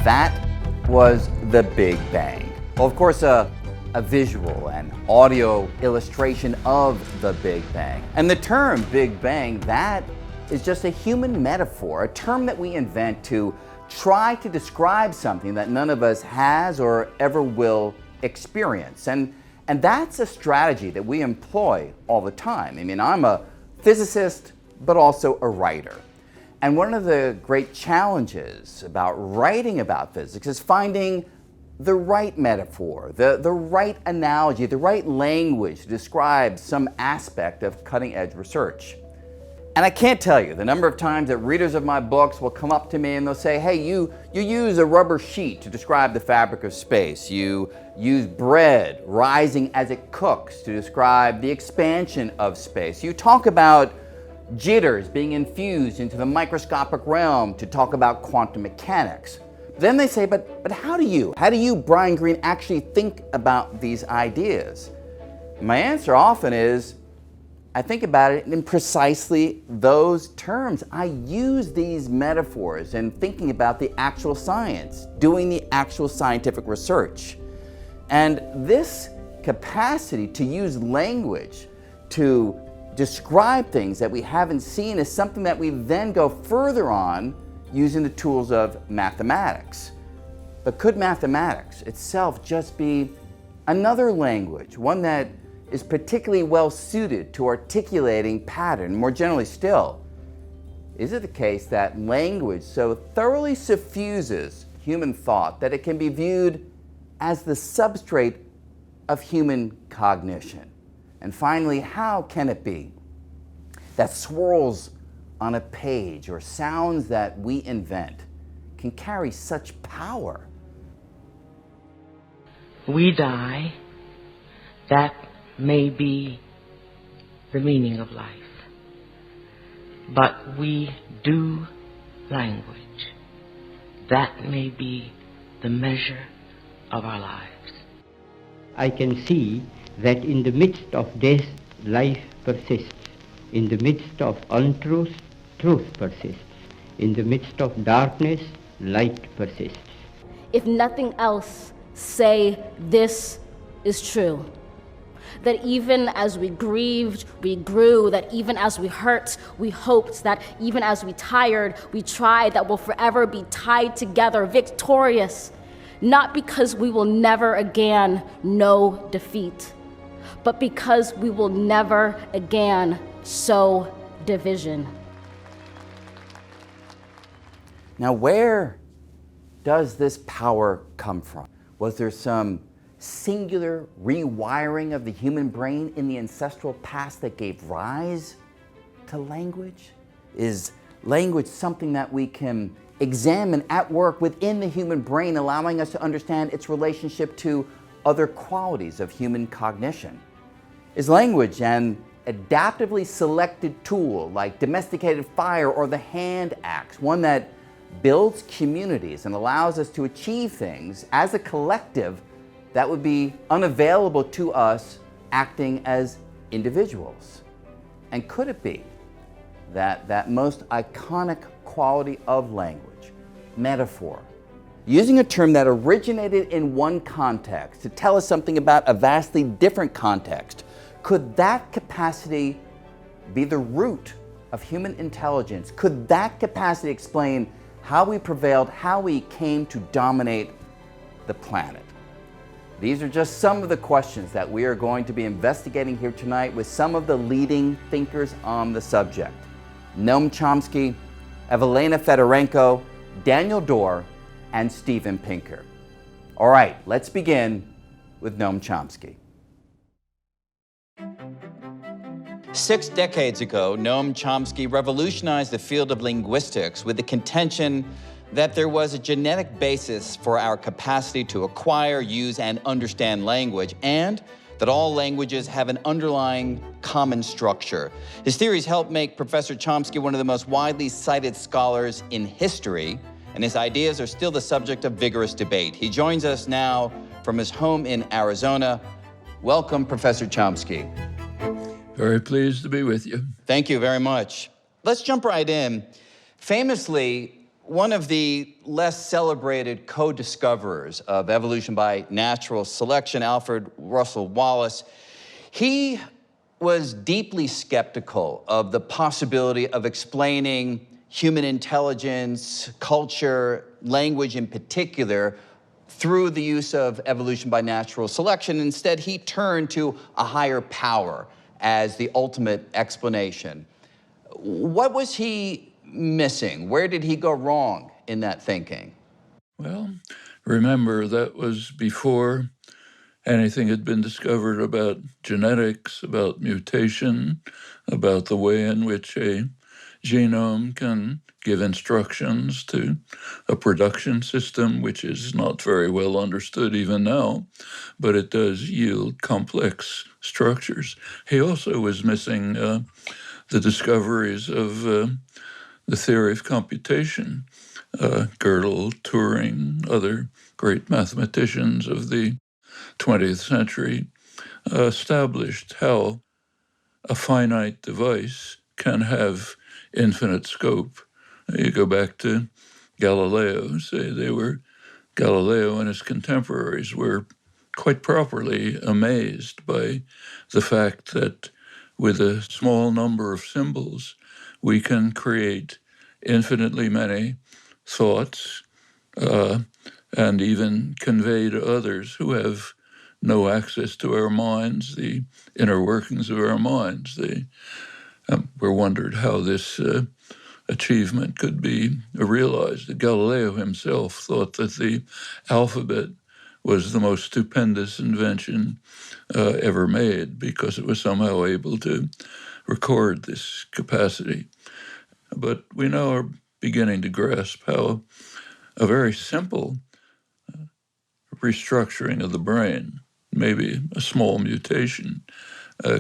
that was the Big Bang. Well, of course, a visual and audio illustration of the Big Bang. And the term Big Bang, that is just a human metaphor, a term that we invent to try to describe something that none of us has or ever will experience. And that's a strategy that we employ all the time. I mean, I'm a physicist, but also a writer. And one of the great challenges about writing about physics is finding the right metaphor, the right analogy, the right language to describe some aspect of cutting-edge research. And I can't tell you the number of times that readers of my books will come up to me and they'll say, hey, you use a rubber sheet to describe the fabric of space. You use bread rising as it cooks to describe the expansion of space. You talk about jitters being infused into the microscopic realm to talk about quantum mechanics. Then they say, but how do you, Brian Greene, actually think about these ideas? My answer often is, I think about it in precisely those terms. I use these metaphors in thinking about the actual science, doing the actual scientific research. And this capacity to use language to describe things that we haven't seen is something that we then go further on using the tools of mathematics. But could mathematics itself just be another language, one that is particularly well suited to articulating pattern? More generally still, is it the case that language so thoroughly suffuses human thought that it can be viewed as the substrate of human cognition? And finally, how can it be that swirls on a page or sounds that we invent can carry such power? We die. That may be the meaning of life. But we do language. That may be the measure of our lives. I can see that in the midst of death, life persists. In the midst of untruth, truth persists. In the midst of darkness, light persists. If nothing else, say this is true. That even as we grieved, we grew. That even as we hurt, we hoped. That even as we tired, we tried. That we'll forever be tied together, victorious. Not because we will never again know defeat, but because we will never again sow division. Now, where does this power come from? Was there some singular rewiring of the human brain in the ancestral past that gave rise to language? Is language something that we can examine at work within the human brain, allowing us to understand its relationship to other qualities of human cognition? Is language an adaptively selected tool like domesticated fire or the hand axe, one that builds communities and allows us to achieve things as a collective that would be unavailable to us acting as individuals? And could it be that most iconic quality of language, metaphor, using a term that originated in one context to tell us something about a vastly different context, could that capacity be the root of human intelligence? Could that capacity explain how we prevailed, how we came to dominate the planet? These are just some of the questions that we are going to be investigating here tonight with some of the leading thinkers on the subject. Noam Chomsky, Evelina Fedorenko, Daniel Dor, and Steven Pinker. All right, let's begin with Noam Chomsky. 6 decades ago, Noam Chomsky revolutionized the field of linguistics with the contention that there was a genetic basis for our capacity to acquire, use, and understand language, and that all languages have an underlying common structure. His theories helped make Professor Chomsky one of the most widely cited scholars in history, and his ideas are still the subject of vigorous debate. He joins us now from his home in Arizona. Welcome, Professor Chomsky. Very pleased to be with you. Thank you very much. Let's jump right in. Famously, one of the less celebrated co-discoverers of evolution by natural selection, Alfred Russel Wallace, he was deeply skeptical of the possibility of explaining human intelligence, culture, language in particular, through the use of evolution by natural selection. Instead, he turned to a higher power as the ultimate explanation. What was he missing? Where did he go wrong in that thinking? Well, remember, that was before anything had been discovered about genetics, about mutation, about the way in which a genome can give instructions to a production system, which is not very well understood even now, but it does yield complex structures. He also was missing the discoveries of the theory of computation. Gödel, Turing, other great mathematicians of the 20th century established how a finite device can have infinite scope. You go back to Galileo, say Galileo and his contemporaries were quite properly amazed by the fact that with a small number of symbols, we can create infinitely many thoughts and even convey to others who have no access to our minds, the inner workings of our minds. They were wondered how this achievement could be realized. Galileo himself thought that the alphabet was the most stupendous invention ever made because it was somehow able to record this capacity. But we now are beginning to grasp how a very simple restructuring of the brain, maybe a small mutation,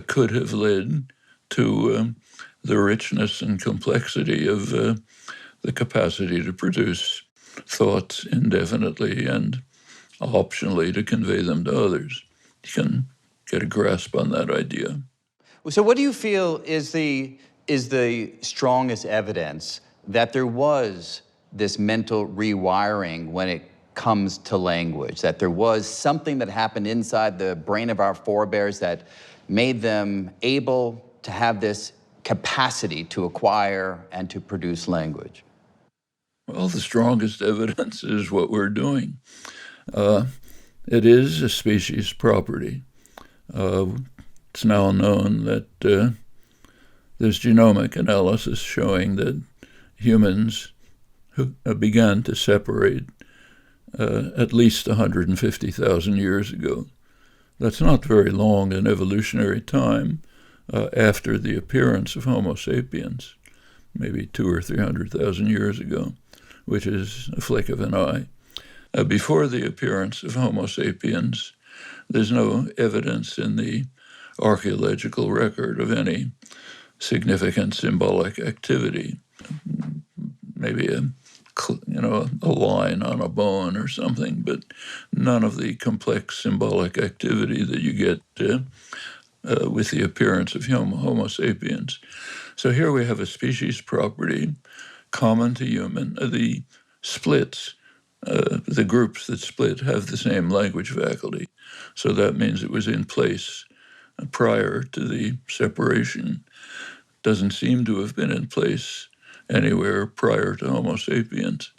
could have led to the richness and complexity of the capacity to produce thoughts indefinitely and optionally to convey them to others. You can get a grasp on that idea. So what do you feel is the strongest evidence that there was this mental rewiring when it comes to language, that there was something that happened inside the brain of our forebears that made them able to have this capacity to acquire and to produce language? Well, the strongest evidence is what we're doing. It is a species property. It's now known that there's genomic analysis showing that humans began to separate at least 150,000 years ago. That's not very long in evolutionary time after the appearance of Homo sapiens, maybe 200,000 or 300,000 years ago, which is a flick of an eye. Before the appearance of Homo sapiens, there's no evidence in the archaeological record of any significant symbolic activity. Maybe a line on a bone or something, but none of the complex symbolic activity that you get with the appearance of Homo sapiens. So here we have a species property common to human. The splits, the groups that split have the same language faculty. So that means it was in place prior to the separation. Doesn't seem to have been in place anywhere prior to Homo sapiens.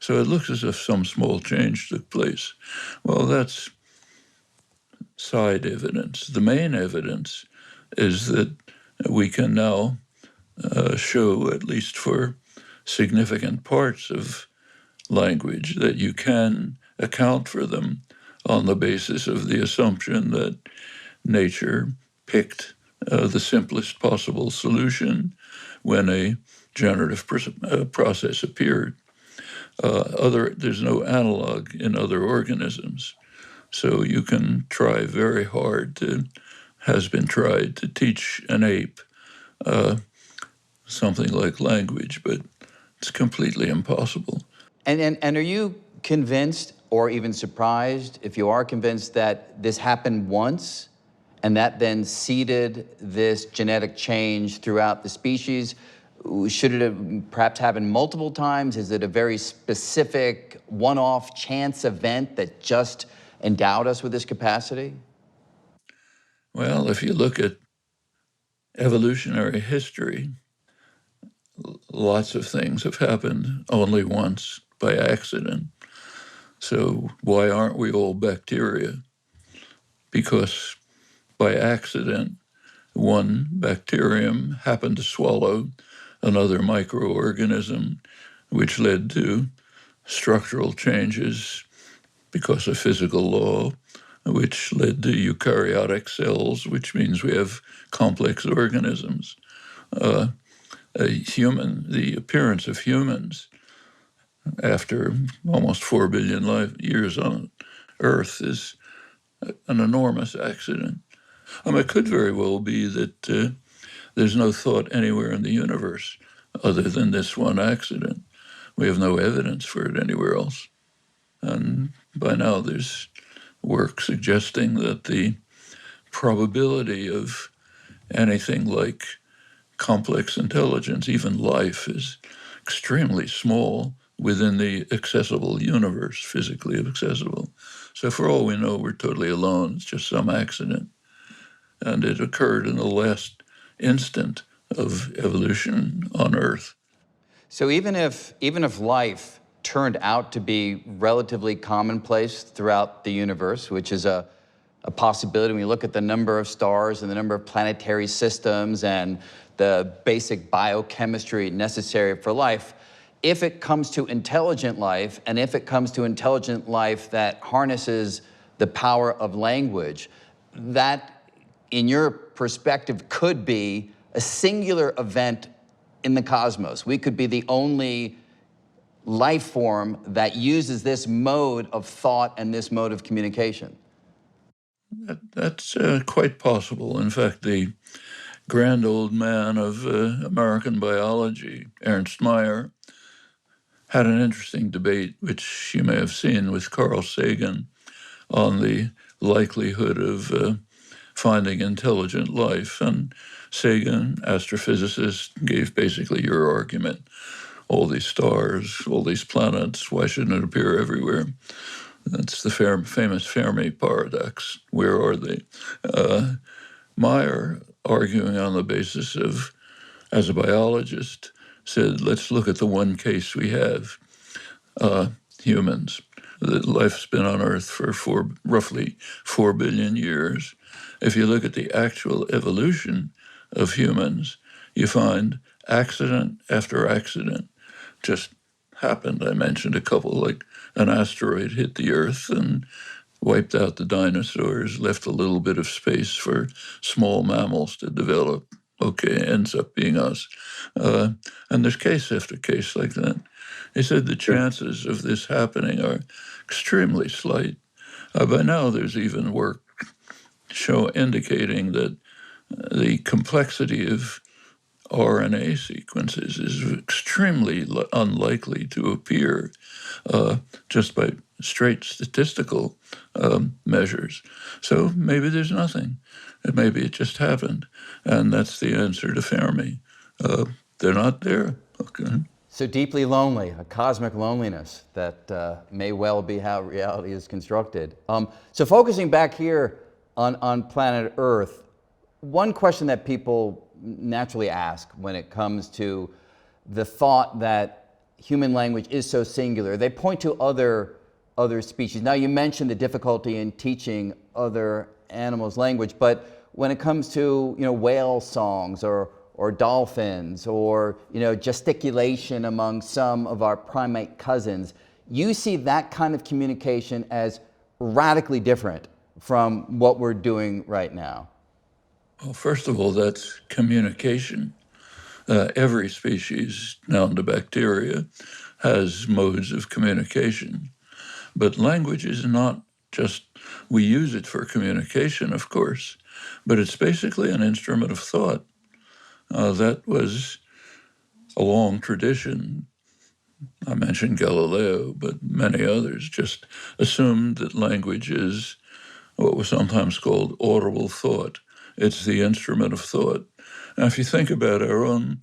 So it looks as if some small change took place. Well, that's side evidence. The main evidence is that we can now show, at least for significant parts of language, that you can account for them on the basis of the assumption that nature picked the simplest possible solution when a generative process appeared. There's no analog in other organisms. So you can try very hard has been tried to teach an ape something like language, but it's completely impossible. And are you convinced, or even surprised, if you are convinced, that this happened once and that then seeded this genetic change throughout the species? Should it have perhaps happened multiple times? Is it a very specific one-off chance event that just endowed us with this capacity? Well, if you look at evolutionary history, lots of things have happened only once by accident. So why aren't we all bacteria? Because by accident, one bacterium happened to swallow another microorganism, which led to structural changes because of physical law, which led to eukaryotic cells, which means we have complex organisms. The appearance of humans after almost 4 billion years on Earth is an enormous accident. It could very well be that there's no thought anywhere in the universe other than this one accident. We have no evidence for it anywhere else. And by now there's work suggesting that the probability of anything like complex intelligence, even life, is extremely small within the accessible universe, physically accessible. So for all we know, we're totally alone. It's just some accident. And it occurred in the last instant of evolution on Earth. So even if life turned out to be relatively commonplace throughout the universe, which is a possibility when you look at the number of stars and the number of planetary systems and the basic biochemistry necessary for life, if it comes to intelligent life, and if it comes to intelligent life that harnesses the power of language, that, in your perspective, could be a singular event in the cosmos. We could be the only life form that uses this mode of thought and this mode of communication. That's quite possible. In fact, the grand old man of American biology, Ernst Mayr, had an interesting debate, which you may have seen, with Carl Sagan on the likelihood of finding intelligent life. And Sagan, astrophysicist, gave basically your argument. All these stars, all these planets, why shouldn't it appear everywhere? That's the famous Fermi Paradox. Where are they? Mayr, arguing on the basis of, as a biologist, said, let's look at the one case we have, humans. Life's been on Earth for roughly 4 billion years. If you look at the actual evolution of humans, you find accident after accident just happened. I mentioned a couple, like an asteroid hit the Earth and wiped out the dinosaurs, left a little bit of space for small mammals to develop. Okay, ends up being us. And there's case after case like that. He said the chances of this happening are extremely slight. By now, there's even work indicating that the complexity of RNA sequences is extremely unlikely to appear just by straight statistical measures. So maybe there's nothing. Maybe it just happened. And that's the answer to Fermi. They're not there. Okay. So deeply lonely, a cosmic loneliness that may well be how reality is constructed. So focusing back here on planet Earth, one question that people naturally ask when it comes to the thought that human language is so singular, they point to other species. Now, you mentioned the difficulty in teaching other animals language, but when it comes to whale songs or dolphins or gesticulation among some of our primate cousins, you see that kind of communication as radically different from what we're doing right now. Well, first of all, that's communication. Every species, down to bacteria, has modes of communication. But language is not just, we use it for communication, of course, but it's basically an instrument of thought. That was a long tradition. I mentioned Galileo, but many others just assumed that language is what was sometimes called audible thought. It's the instrument of thought. Now, if you think about our own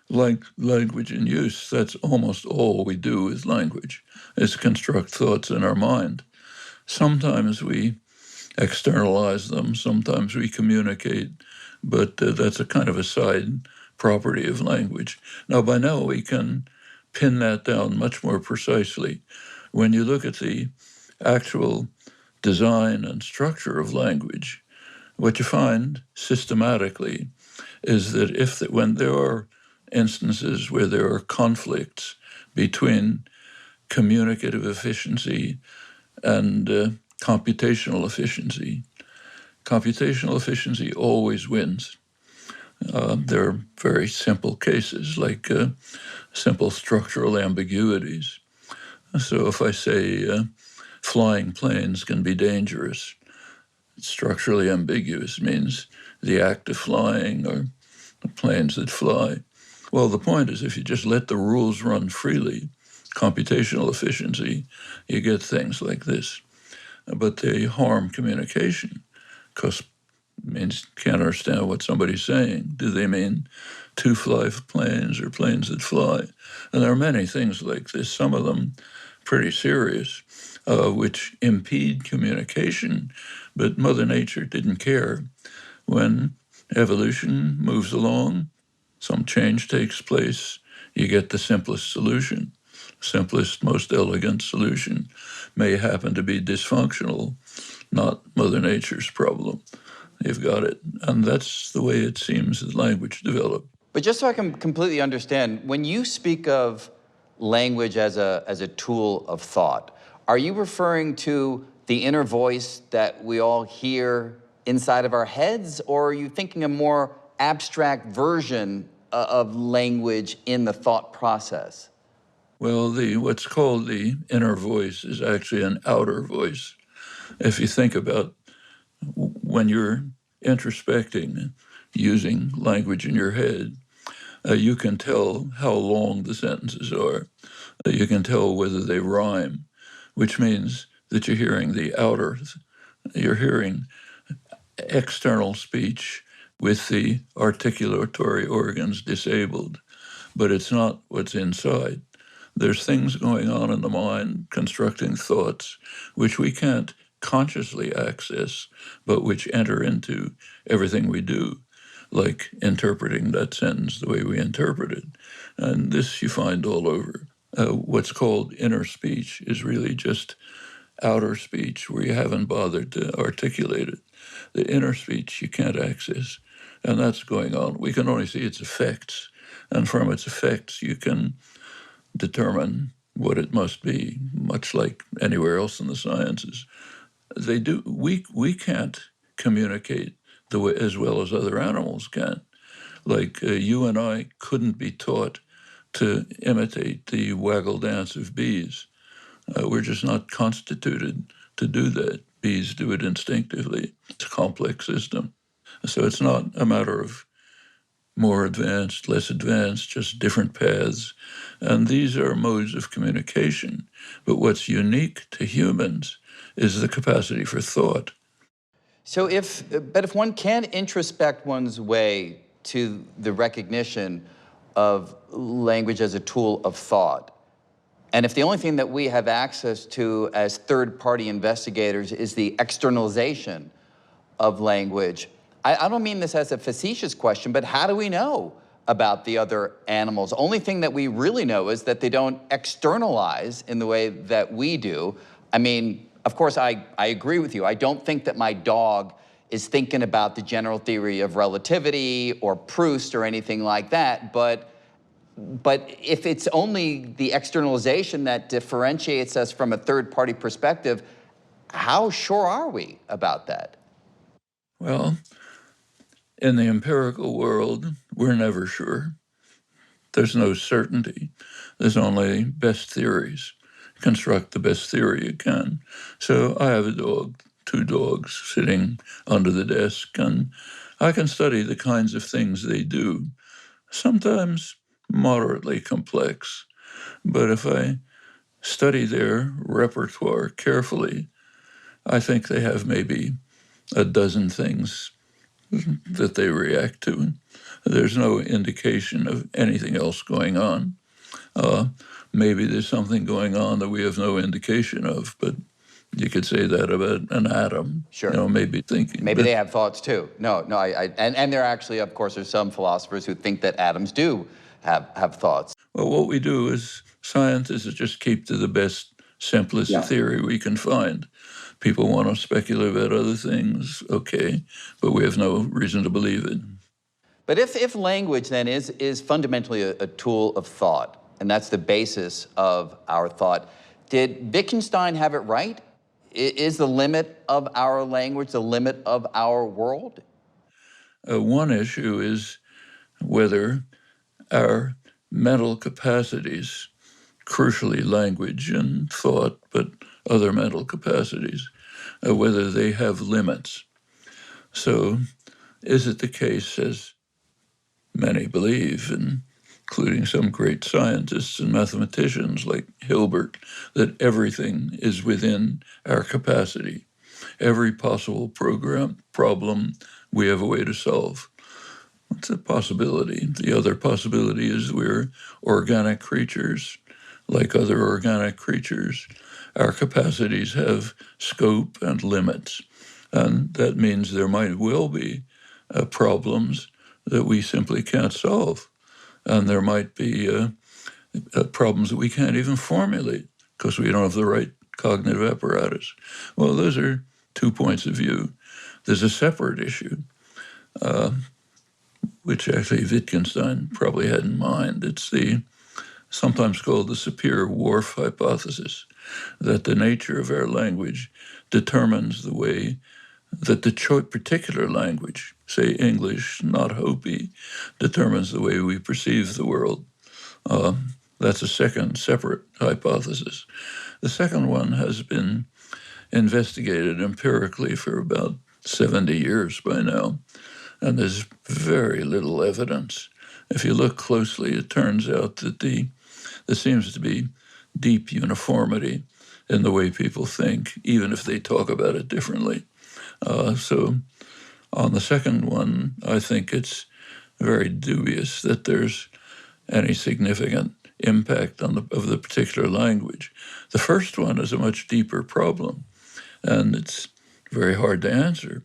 Like language in use, that's almost all we do with language, is construct thoughts in our mind. Sometimes we externalize them, sometimes we communicate, but that's a kind of a side property of language. Now, by now, we can pin that down much more precisely. When you look at the actual design and structure of language, what you find systematically is that when there are instances where there are conflicts between communicative efficiency and computational efficiency, computational efficiency always wins. There are very simple cases like simple structural ambiguities. So if I say flying planes can be dangerous, structurally ambiguous means the act of flying or the planes that fly. Well, the point is if you just let the rules run freely, computational efficiency, you get things like this. But they harm communication because it means you can't understand what somebody's saying. Do they mean two fly planes or planes that fly? And there are many things like this, some of them pretty serious, which impede communication. But Mother Nature didn't care. When evolution moves along, some change takes place, you get the simplest solution. Simplest, most elegant solution may happen to be dysfunctional, not Mother Nature's problem. You've got it. And that's the way it seems that language developed. But just so I can completely understand, when you speak of language as a tool of thought, are you referring to the inner voice that we all hear inside of our heads, or are you thinking a more abstract version of language in the thought process? Well, what's called the inner voice is actually an outer voice. If you think about when you're introspecting, using language in your head, you can tell how long the sentences are. You can tell whether they rhyme, which means that you're hearing the outer, you're hearing external speech with the articulatory organs disabled, but it's not what's inside. There's things going on in the mind, constructing thoughts, which we can't consciously access, but which enter into everything we do, like interpreting that sentence the way we interpret it. And this you find all over. What's called inner speech is really just outer speech where you haven't bothered to articulate it. The inner speech you can't access, and that's going on. We can only see its effects, and from its effects you can determine what it must be, much like anywhere else in the sciences. They do. We can't communicate the way as well as other animals can. Like you and I couldn't be taught to imitate the waggle dance of bees. We're just not constituted to do that. Bees do it instinctively. It's a complex system. So it's not a matter of more advanced, less advanced, just different paths. And these are modes of communication. But what's unique to humans is the capacity for thought. So if one can introspect one's way to the recognition of language as a tool of thought, and if the only thing that we have access to as third-party investigators is the externalization of language, I don't mean this as a facetious question, but how do we know about the other animals? Only thing that we really know is that they don't externalize in the way that we do. I mean, of course, I agree with you. I don't think that my dog is thinking about the general theory of relativity or Proust or anything like that, but if it's only the externalization that differentiates us from a third-party perspective, how sure are we about that? Well, in the empirical world, we're never sure. There's no certainty. There's only best theories. Construct the best theory you can. So I have a dog, 2 dogs sitting under the desk, and I can study the kinds of things they do, sometimes moderately complex. But if I study their repertoire carefully, I think they have maybe a dozen things that they react to. There's no indication of anything else going on. Maybe there's something going on that we have no indication of, but you could say that about an atom. Sure. Maybe thinking. Maybe they have thoughts too. And there actually, of course, there's some philosophers who think that atoms do have thoughts. Well, what we do as scientists is just keep to the best, simplest theory we can find. People want to speculate about other things, okay, but we have no reason to believe it. But if language then is fundamentally a tool of thought, and that's the basis of our thought, did Wittgenstein have it right? Is the limit of our language the limit of our world? One issue is whether our mental capacities, crucially language and thought, but other mental capacities, whether they have limits. So is it the case, as many believe, including some great scientists and mathematicians like Hilbert, that everything is within our capacity? Every possible problem we have a way to solve. It's a possibility. The other possibility is we're organic creatures. Like other organic creatures, our capacities have scope and limits. And that means there might well be problems that we simply can't solve. And there might be problems that we can't even formulate because we don't have the right cognitive apparatus. Well, those are 2 points of view. There's a separate issue, which actually Wittgenstein probably had in mind. It's sometimes called the Sapir-Whorf hypothesis, that the nature of our language determines the way that the particular language, say English, not Hopi, determines the way we perceive the world. That's a second separate hypothesis. The second one has been investigated empirically for about 70 years by now, and there's very little evidence. If you look closely, it turns out that there seems to be deep uniformity in the way people think, even if they talk about it differently. So on the second one, I think it's very dubious that there's any significant impact of the particular language. The first one is a much deeper problem, and it's very hard to answer.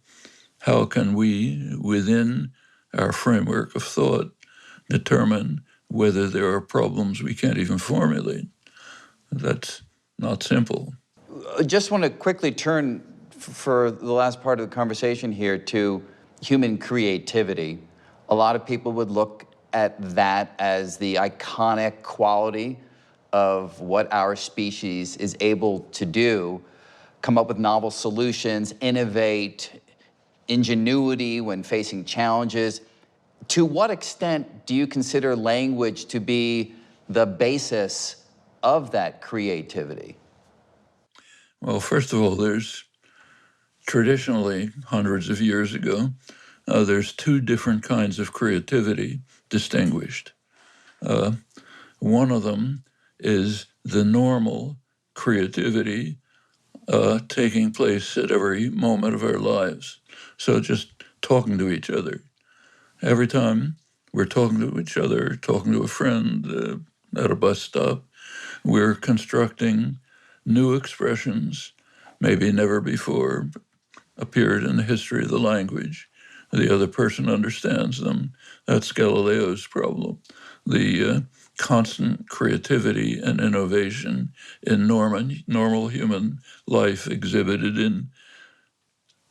How can we, within our framework of thought, determine whether there are problems we can't even formulate? That's not simple. I just want to quickly turn for the last part of the conversation here to human creativity. A lot of people would look at that as the iconic quality of what our species is able to do, come up with novel solutions, innovate, ingenuity when facing challenges. To what extent do you consider language to be the basis of that creativity? Well, first of all, there's traditionally, hundreds of years ago, there's 2 different kinds of creativity distinguished. One of them is the normal creativity taking place at every moment of our lives. So just talking to each other. Every time we're talking to each other, talking to a friend at a bus stop, we're constructing new expressions, maybe never before appeared in the history of the language. The other person understands them. That's Galileo's problem. The constant creativity and innovation in normal human life exhibited in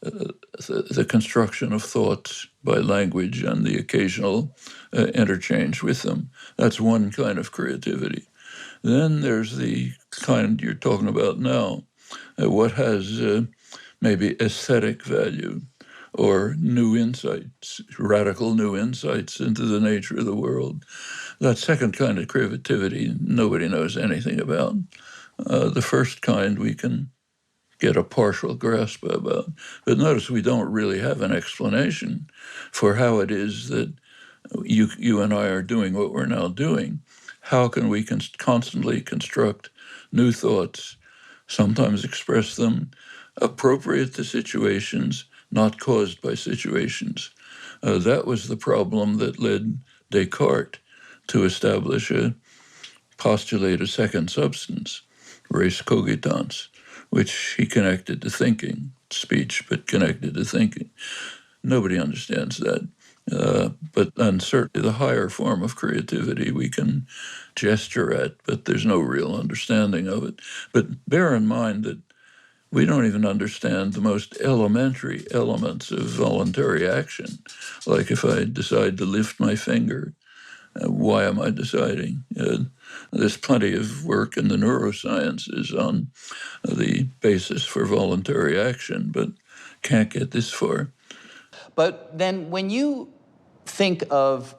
the construction of thoughts by language and the occasional interchange with them. That's one kind of creativity. Then there's the kind you're talking about now, what has maybe aesthetic value or new insights, radical new insights into the nature of the world. That second kind of creativity, nobody knows anything about. The first kind we can get a partial grasp about. But notice we don't really have an explanation for how it is that you and I are doing what we're now doing. How can we constantly construct new thoughts, sometimes express them appropriate to situations, not caused by situations? That was the problem that led Descartes to establish postulate a second substance, res cogitans, which he connected to thinking, speech, but connected to thinking. Nobody understands that. And certainly the higher form of creativity we can gesture at, but there's no real understanding of it. But bear in mind that we don't even understand the most elementary elements of voluntary action. Like if I decide to lift my finger, why am I deciding? There's plenty of work in the neurosciences on the basis for voluntary action, but can't get this far. But then when you think of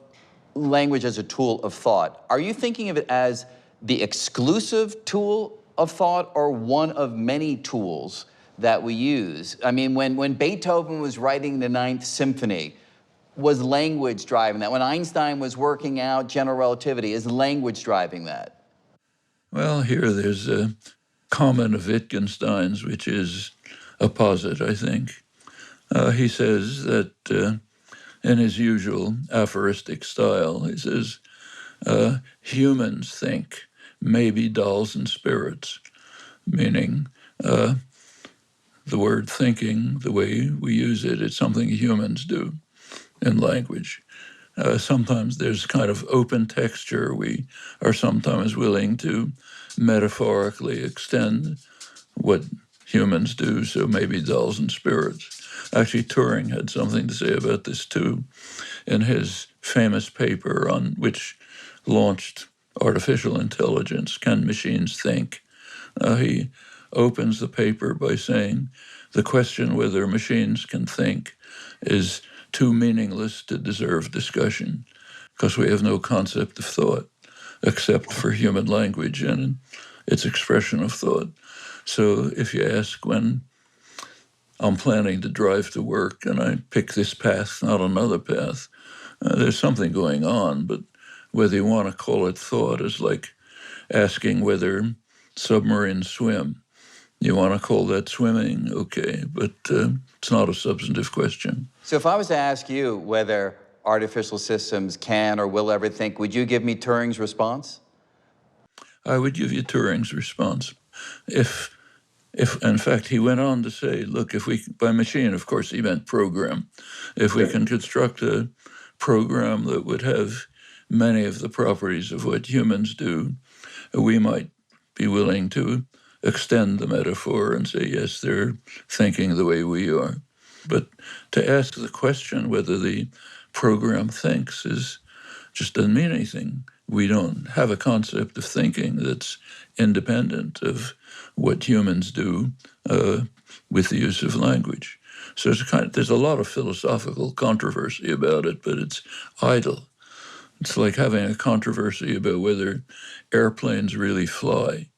language as a tool of thought, are you thinking of it as the exclusive tool of thought or one of many tools that we use? I mean, when Beethoven was writing the Ninth Symphony, was language driving that? When Einstein was working out general relativity, is language driving that? Well, here there's a comment of Wittgenstein's, which is a posit, I think. He says that in his usual aphoristic style, he says, humans think, maybe dolls and spirits, meaning the word thinking, the way we use it, it's something humans do in language. Sometimes there's kind of open texture. We are sometimes willing to metaphorically extend what humans do, so maybe dolls and spirits. Actually, Turing had something to say about this too in his famous paper on which launched artificial intelligence, Can Machines Think? He opens the paper by saying, the question whether machines can think is too meaningless to deserve discussion because we have no concept of thought except for human language and its expression of thought. So if you ask when I'm planning to drive to work and I pick this path, not another path, there's something going on, but whether you want to call it thought is like asking whether submarines swim. You want to call that swimming, okay, but it's not a substantive question. So if I was to ask you whether artificial systems can or will ever think, would you give me Turing's response? I would give you Turing's response. If in fact, he went on to say, look, if we, by machine, of course, he meant program. If we can construct a program that would have many of the properties of what humans do, we might be willing to extend the metaphor and say, yes, they're thinking the way we are. But to ask the question whether the program thinks just doesn't mean anything. We don't have a concept of thinking that's independent of what humans do with the use of language. So there's a lot of philosophical controversy about it, but it's idle. It's like having a controversy about whether airplanes really fly.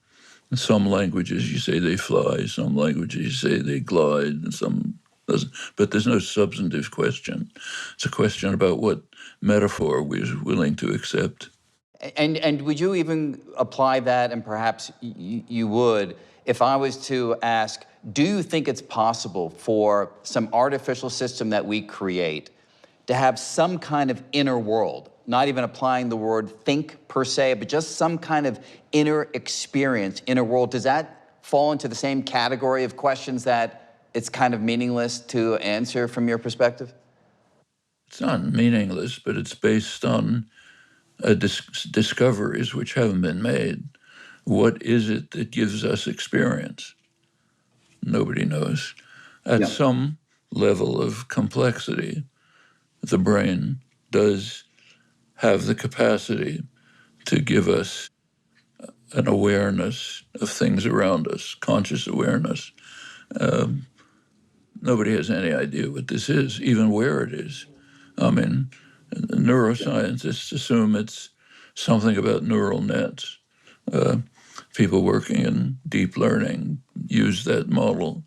In some languages you say they fly, some languages you say they glide, and some doesn't. But there's no substantive question. It's a question about what metaphor we're willing to accept. And would you even apply that, and perhaps you would, if I was to ask, do you think it's possible for some artificial system that we create to have some kind of inner world, not even applying the word think per se, but just some kind of inner experience, inner world? Does that fall into the same category of questions that it's kind of meaningless to answer from your perspective? It's not meaningless, but it's based on discoveries which haven't been made. What is it that gives us experience? Nobody knows. At some level of complexity, the brain does have the capacity to give us an awareness of things around us, conscious awareness. Nobody has any idea what this is, even where it is. I mean, neuroscientists assume it's something about neural nets. People working in deep learning use that model,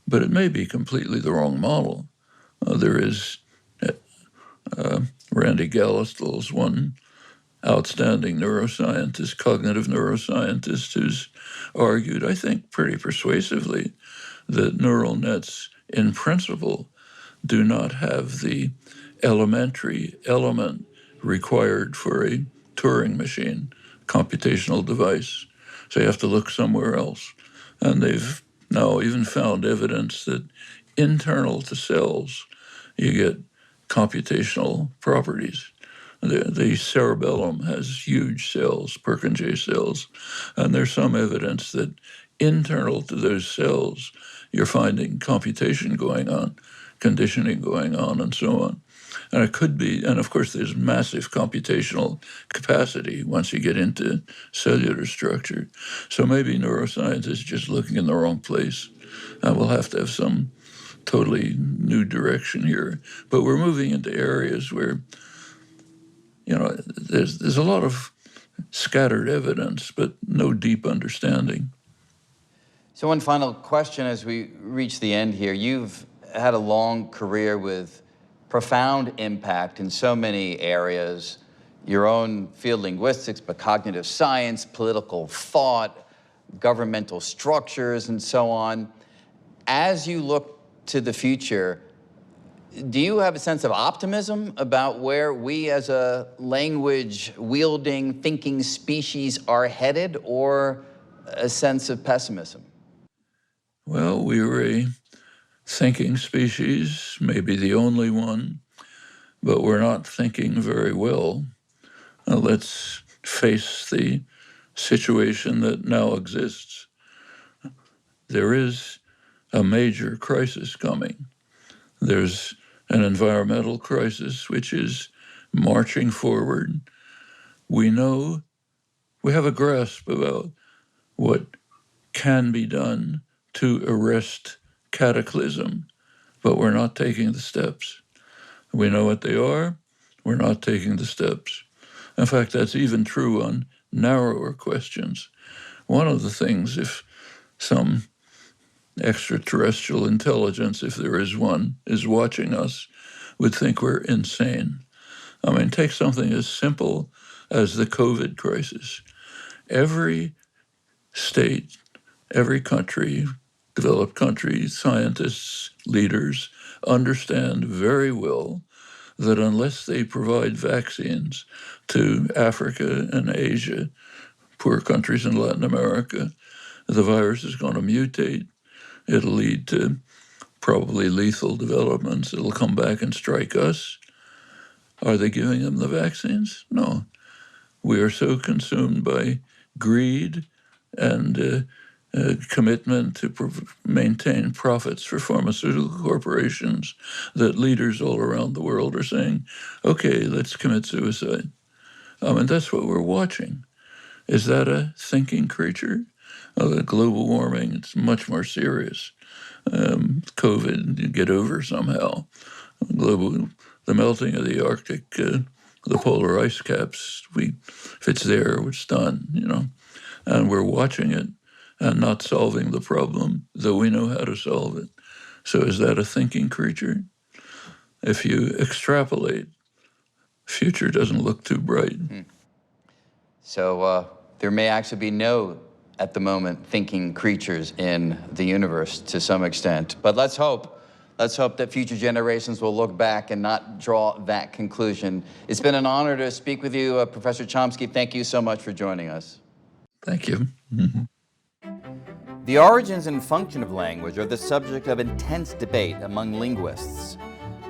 but it may be completely the wrong model. There is Randy Gallistel's one outstanding neuroscientist, cognitive neuroscientist, who's argued, I think pretty persuasively, that neural nets in principle do not have the elementary element required for a Turing machine, computational device. So you have to look somewhere else. And they've now even found evidence that internal to cells, you get computational properties. The cerebellum has huge cells, Purkinje cells, and there's some evidence that internal to those cells, you're finding computation going on, conditioning going on, and so on. And it could be, and of course there's massive computational capacity once you get into cellular structure. So maybe neuroscience is just looking in the wrong place, and we'll have to have some totally new direction here. But we're moving into areas where, there's a lot of scattered evidence, but no deep understanding. So one final question as we reach the end here. You've had a long career with profound impact in so many areas, your own field, linguistics, but cognitive science, political thought, governmental structures, and so on. As you look to the future, do you have a sense of optimism about where we as a language-wielding, thinking species are headed, or a sense of pessimism? Well, we were a thinking species, maybe the only one, but we're not thinking very well. Let's face the situation that now exists. There is a major crisis coming. There's an environmental crisis which is marching forward. We know, we have a grasp about what can be done to arrest cataclysm, but we're not taking the steps. We know what they are, we're not taking the steps. In fact, that's even true on narrower questions. One of the things, if some extraterrestrial intelligence, if there is one, is watching us, would think we're insane. I mean, take something as simple as the COVID crisis. Every state, every country, developed countries, scientists, leaders understand very well that unless they provide vaccines to Africa and Asia, poor countries in Latin America, the virus is going to mutate. It'll lead to probably lethal developments. It'll come back and strike us. Are they giving them the vaccines? No. We are so consumed by greed and commitment to maintain profits for pharmaceutical corporations that leaders all around the world are saying, okay, let's commit suicide. And that's what we're watching. Is that a thinking creature? The global warming, it's much more serious. COVID, you get over somehow. The melting of the Arctic, the polar ice caps, if it's there, it's done, And we're watching it and not solving the problem, though we know how to solve it. So is that a thinking creature? If you extrapolate, future doesn't look too bright. So there may actually be no, at the moment, thinking creatures in the universe to some extent. But let's hope that future generations will look back and not draw that conclusion. It's been an honor to speak with you, Professor Chomsky. Thank you so much for joining us. Thank you. The origins and function of language are the subject of intense debate among linguists.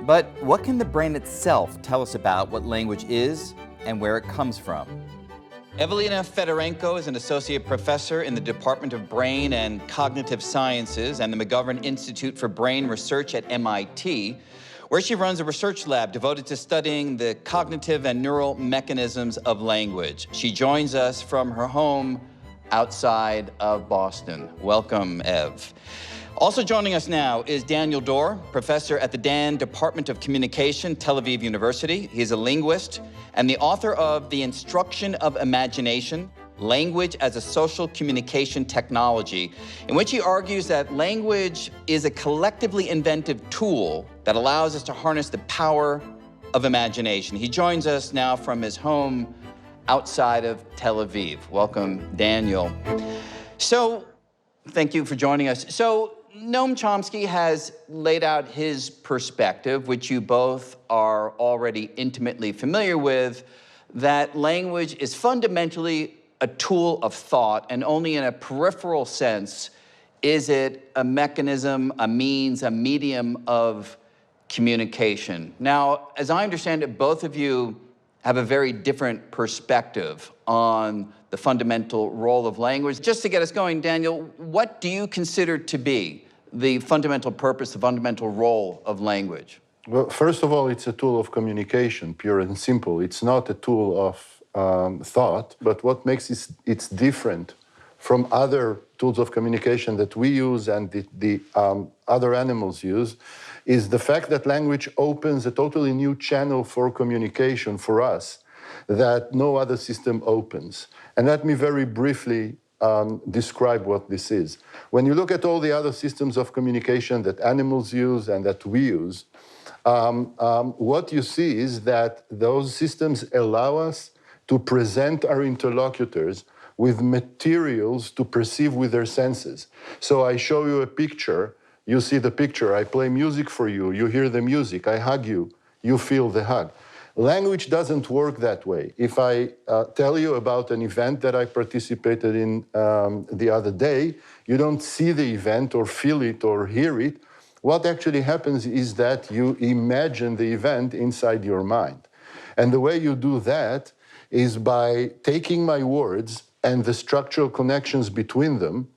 But what can the brain itself tell us about what language is and where it comes from? Evelina Fedorenko is an associate professor in the Department of Brain and Cognitive Sciences and the McGovern Institute for Brain Research at MIT, where she runs a research lab devoted to studying the cognitive and neural mechanisms of language. She joins us from her home outside of Boston. Welcome, Ev. Also joining us now is Daniel Dor, professor at the Dan Department of Communication, Tel Aviv University. He's a linguist and the author of The Instruction of Imagination, Language as a Social Communication Technology, in which he argues that language is a collectively inventive tool that allows us to harness the power of imagination. He joins us now from his home outside of Tel Aviv. Welcome, Daniel. So, thank you for joining us. So, Noam Chomsky has laid out his perspective, which you both are already intimately familiar with, that language is fundamentally a tool of thought, and only in a peripheral sense is it a mechanism, a means, a medium of communication. Now, as I understand it, both of you have a very different perspective on the fundamental role of language. Just to get us going, Daniel, what do you consider to be the fundamental purpose, the fundamental role of language? Well, first of all, it's a tool of communication, pure and simple. It's not a tool of thought, but what makes it different from other tools of communication that we use and the other animals use is the fact that language opens a totally new channel for communication for us that no other system opens. And let me very briefly describe what this is. When you look at all the other systems of communication that animals use and that we use, what you see is that those systems allow us to present our interlocutors with materials to perceive with their senses. So I show you a picture, you see the picture, I play music for you, you hear the music, I hug you, you feel the hug. Language doesn't work that way. If I tell you about an event that I participated in the other day, you don't see the event or feel it or hear it. What actually happens is that you imagine the event inside your mind. And the way you do that is by taking my words and the structural connections between them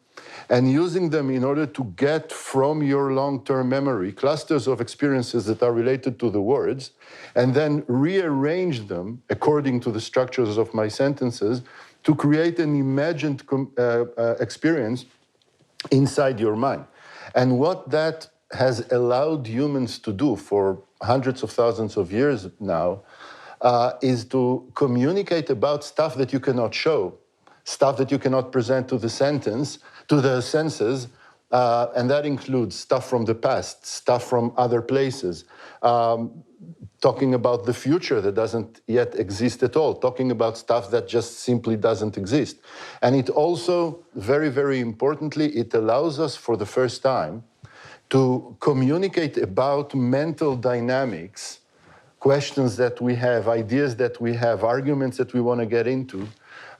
and using them in order to get from your long-term memory clusters of experiences that are related to the words, and then rearrange them according to the structures of my sentences to create an imagined experience inside your mind. And what that has allowed humans to do for hundreds of thousands of years now is to communicate about stuff that you cannot show, stuff that you cannot present to the senses, and that includes stuff from the past, stuff from other places, talking about the future that doesn't yet exist at all, talking about stuff that just simply doesn't exist. And it also, very, very importantly, it allows us for the first time to communicate about mental dynamics, questions that we have, ideas that we have, arguments that we want to get into,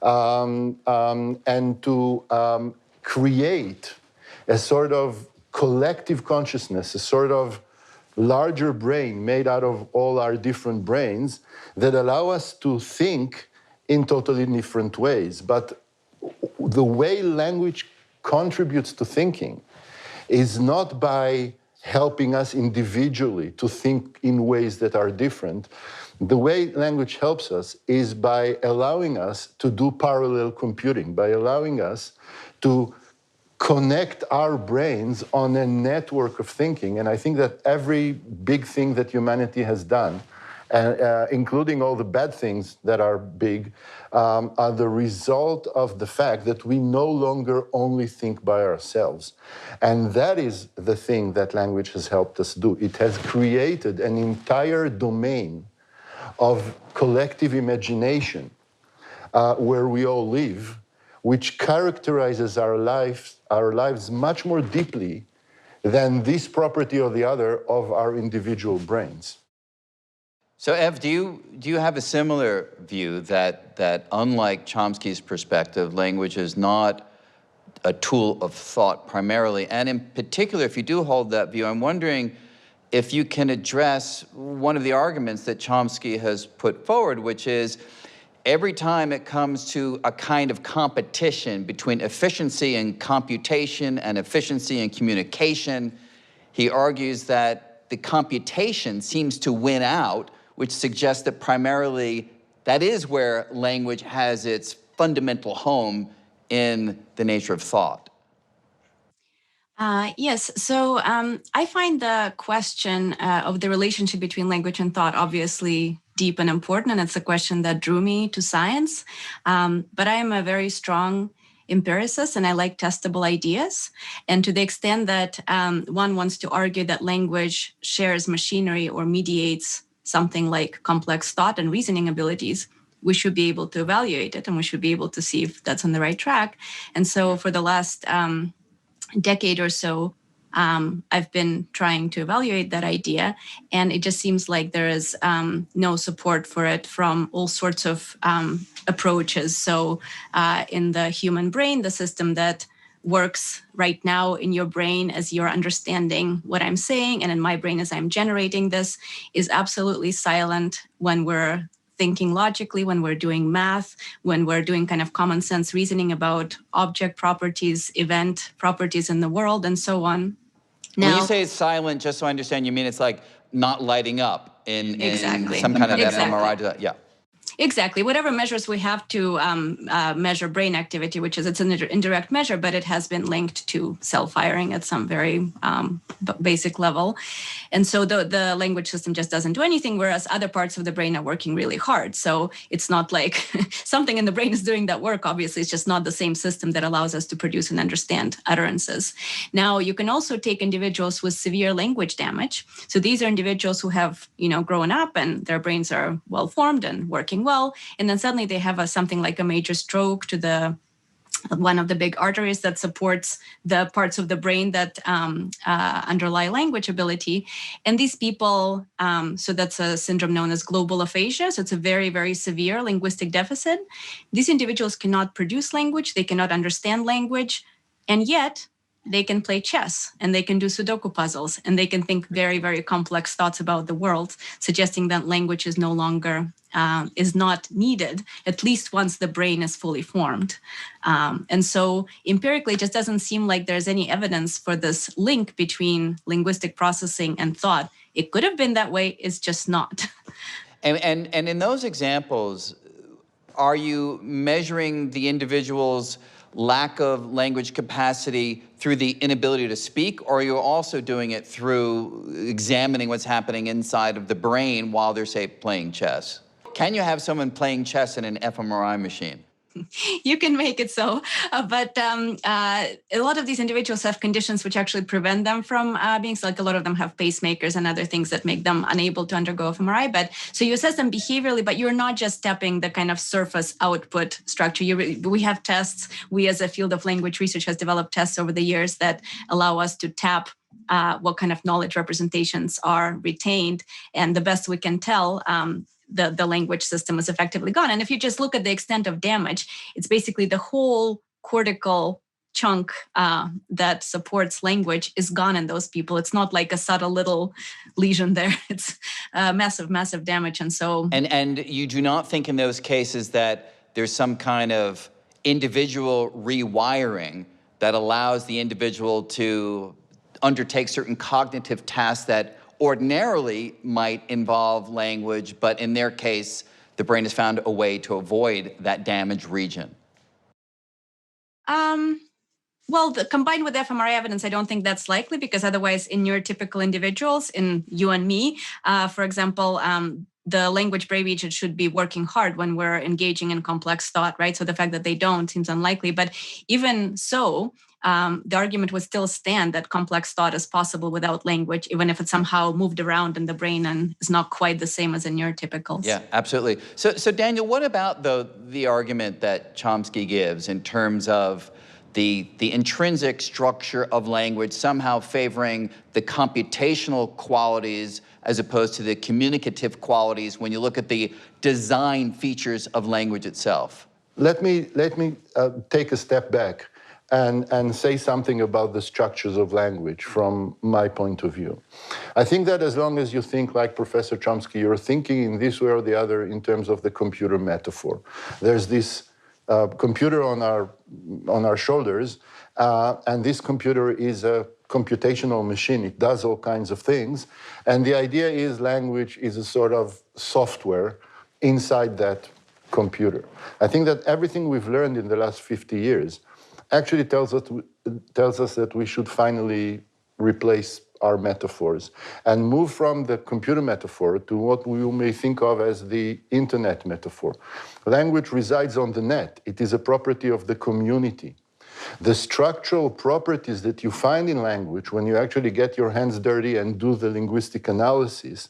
and to create a sort of collective consciousness, a sort of larger brain made out of all our different brains that allow us to think in totally different ways. But the way language contributes to thinking is not by helping us individually to think in ways that are different. The way language helps us is by allowing us to do parallel computing, by allowing us to connect our brains on a network of thinking. And I think that every big thing that humanity has done, including all the bad things that are big, are the result of the fact that we no longer only think by ourselves. And that is the thing that language has helped us do. It has created an entire domain of collective imagination where we all live, which characterizes our lives much more deeply than this property or the other of our individual brains. So, Ev, do you have a similar view that unlike Chomsky's perspective, language is not a tool of thought primarily? And in particular, if you do hold that view, I'm wondering if you can address one of the arguments that Chomsky has put forward, which is every time it comes to a kind of competition between efficiency in computation and efficiency in communication, he argues that the computation seems to win out, which suggests that primarily that is where language has its fundamental home in the nature of thought. Yes, so I find the question of the relationship between language and thought obviously deep and important, and it's a question that drew me to science. But I am a very strong empiricist, and I like testable ideas. And to the extent that one wants to argue that language shares machinery or mediates something like complex thought and reasoning abilities, we should be able to evaluate it, and we should be able to see if that's on the right track. And so for the last decade or so, I've been trying to evaluate that idea, and it just seems like there is no support for it from all sorts of approaches. So in the human brain, the system that works right now in your brain as you're understanding what I'm saying, and in my brain as I'm generating this, is absolutely silent when we're thinking logically, when we're doing math, when we're doing kind of common sense reasoning about object properties, event properties in the world, and so on. Now, when you say it's silent, just so I understand, you mean it's like not lighting up in some kind of fMRI? Yeah. Exactly. Whatever measures we have to measure brain activity, which is it's an indirect measure, but it has been linked to cell firing at some very basic level. And so the language system just doesn't do anything, whereas other parts of the brain are working really hard. So it's not like something in the brain is doing that work. Obviously, it's just not the same system that allows us to produce and understand utterances. Now, you can also take individuals with severe language damage. So these are individuals who have, grown up and their brains are well formed and working well, and then suddenly they have something like a major stroke to one of the big arteries that supports the parts of the brain that underlie language ability. And these people, so that's a syndrome known as global aphasia. So it's a very, very severe linguistic deficit. These individuals cannot produce language, they cannot understand language, and yet they can play chess and they can do Sudoku puzzles and they can think very, very complex thoughts about the world, suggesting that language is no longer, is not needed, at least once the brain is fully formed. And so empirically, it just doesn't seem like there's any evidence for this link between linguistic processing and thought. It could have been that way, it's just not. And in those examples, are you measuring the individual's lack of language capacity through the inability to speak, or are you also doing it through examining what's happening inside of the brain while they're, say, playing chess? Can you have someone playing chess in an fMRI machine? You can make it so, but a lot of these individuals have conditions which actually prevent them from being, so like a lot of them have pacemakers and other things that make them unable to undergo fMRI. But so you assess them behaviorally, but you're not just stepping the kind of surface output structure. We have tests. We as a field of language research has developed tests over the years that allow us to tap what kind of knowledge representations are retained. And the best we can tell, the language system is effectively gone. And if you just look at the extent of damage, it's basically the whole cortical chunk that supports language is gone in those people. It's not like a subtle little lesion there. It's massive, massive damage. And so... And you do not think in those cases that there's some kind of individual rewiring that allows the individual to undertake certain cognitive tasks that ordinarily might involve language, but in their case, the brain has found a way to avoid that damaged region? Well, combined with fMRI evidence, I don't think that's likely, because otherwise in neurotypical individuals, in you and me, for example, the language brain region should be working hard when we're engaging in complex thought, right? So the fact that they don't seems unlikely. But even so, the argument would still stand that complex thought is possible without language, even if it's somehow moved around in the brain and is not quite the same as in neurotypicals. Yeah, absolutely. So Daniel, what about the argument that Chomsky gives in terms of the intrinsic structure of language somehow favoring the computational qualities as opposed to the communicative qualities when you look at the design features of language itself? Let me take a step back and say something about the structures of language from my point of view. I think that as long as you think like Professor Chomsky, you're thinking in this way or the other in terms of the computer metaphor. There's this computer on our shoulders, and this computer is a computational machine. It does all kinds of things, and the idea is language is a sort of software inside that computer. I think that everything we've learned in the last 50 years actually tells us that we should finally replace our metaphors and move from the computer metaphor to what we may think of as the internet metaphor. Language resides on the net. It is a property of the community. The structural properties that you find in language when you actually get your hands dirty and do the linguistic analysis,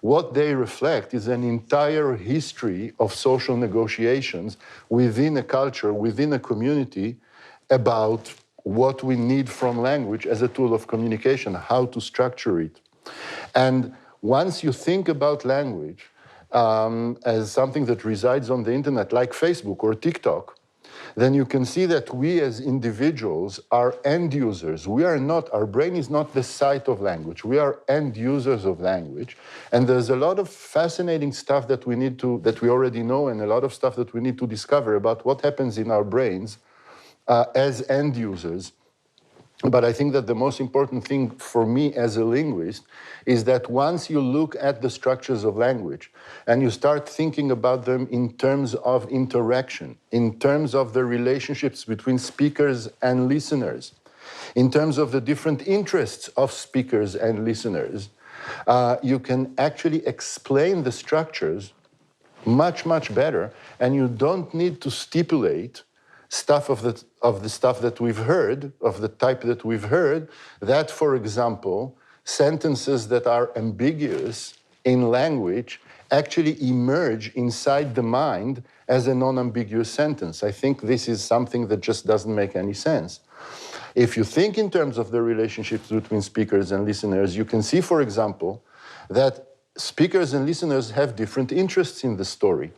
what they reflect is an entire history of social negotiations within a culture, within a community, about what we need from language as a tool of communication, how to structure it. And once you think about language as something that resides on the internet, like Facebook or TikTok, then you can see that we as individuals are end users. We are not, our brain is not the site of language. We are end users of language. And there's a lot of fascinating stuff that we already know, and a lot of stuff that we need to discover about what happens in our brains as end users. But I think that the most important thing for me as a linguist is that once you look at the structures of language and you start thinking about them in terms of interaction, in terms of the relationships between speakers and listeners, in terms of the different interests of speakers and listeners, you can actually explain the structures much, much better, and you don't need to stipulate stuff of the stuff that we've heard, of the type that we've heard, that, for example, sentences that are ambiguous in language actually emerge inside the mind as a non-ambiguous sentence. I think this is something that just doesn't make any sense. If you think in terms of the relationships between speakers and listeners, you can see, for example, that speakers and listeners have different interests in the story.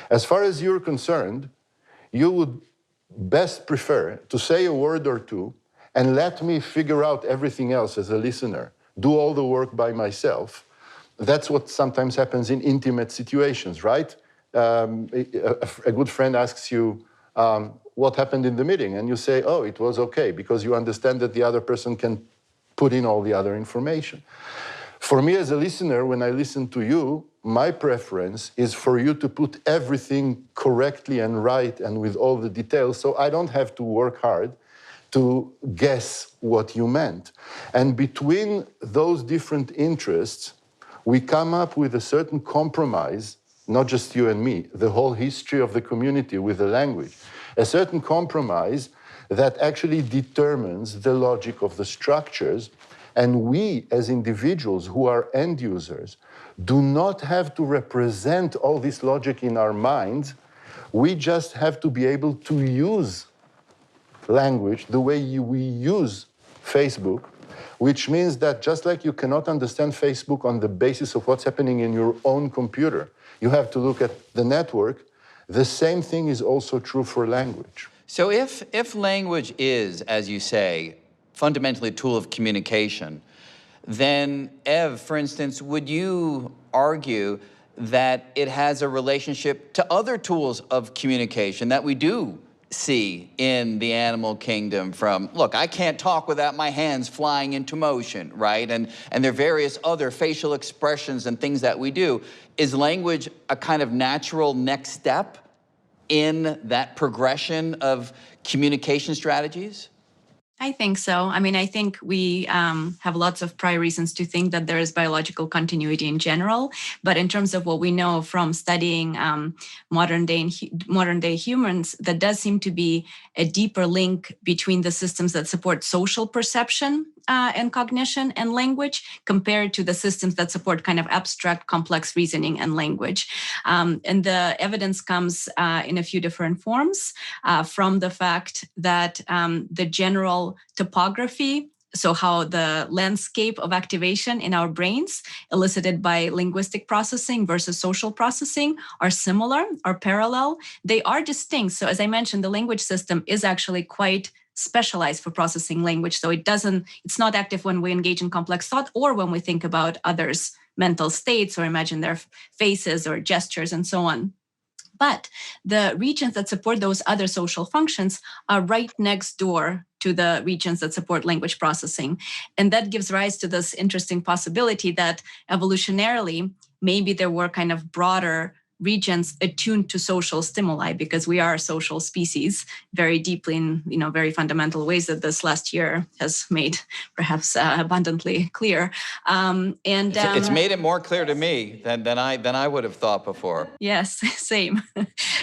As far as you're concerned, you would best prefer to say a word or two and let me figure out everything else as a listener, do all the work by myself. That's what sometimes happens in intimate situations, right? A good friend asks you what happened in the meeting, and you say, oh, it was okay, because you understand that the other person can put in all the other information. For me as a listener, when I listen to you, my preference is for you to put everything correctly and right and with all the details, so I don't have to work hard to guess what you meant. And between those different interests, we come up with a certain compromise, not just you and me, the whole history of the community with the language, a certain compromise that actually determines the logic of the structures. And we, as individuals who are end users, do not have to represent all this logic in our minds. We just have to be able to use language the way we use Facebook, which means that just like you cannot understand Facebook on the basis of what's happening in your own computer, you have to look at the network. The same thing is also true for language. So if language is, as you say, fundamentally a tool of communication, then, Ev, for instance, would you argue that it has a relationship to other tools of communication that we do see in the animal kingdom from, look, I can't talk without my hands flying into motion, right? And there are various other facial expressions and things that we do. Is language a kind of natural next step in that progression of communication strategies? I think so. I mean, I think we have lots of prior reasons to think that there is biological continuity in general. But in terms of what we know from studying modern day humans, there does seem to be a deeper link between the systems that support social perception and cognition and language compared to the systems that support kind of abstract, complex reasoning and language. And the evidence comes in a few different forms from the fact that the general topography, so how the landscape of activation in our brains elicited by linguistic processing versus social processing are similar or parallel. They are distinct. So as I mentioned, the language system is actually quite specialized for processing language. So it's not active when we engage in complex thought or when we think about others' mental states or imagine their faces or gestures and so on. But the regions that support those other social functions are right next door to the regions that support language processing. And that gives rise to this interesting possibility that evolutionarily, maybe there were kind of broader regions attuned to social stimuli, because we are a social species very deeply in very fundamental ways that this last year has made perhaps abundantly clear. It's made it more clear to me than I would have thought before. Yes, same.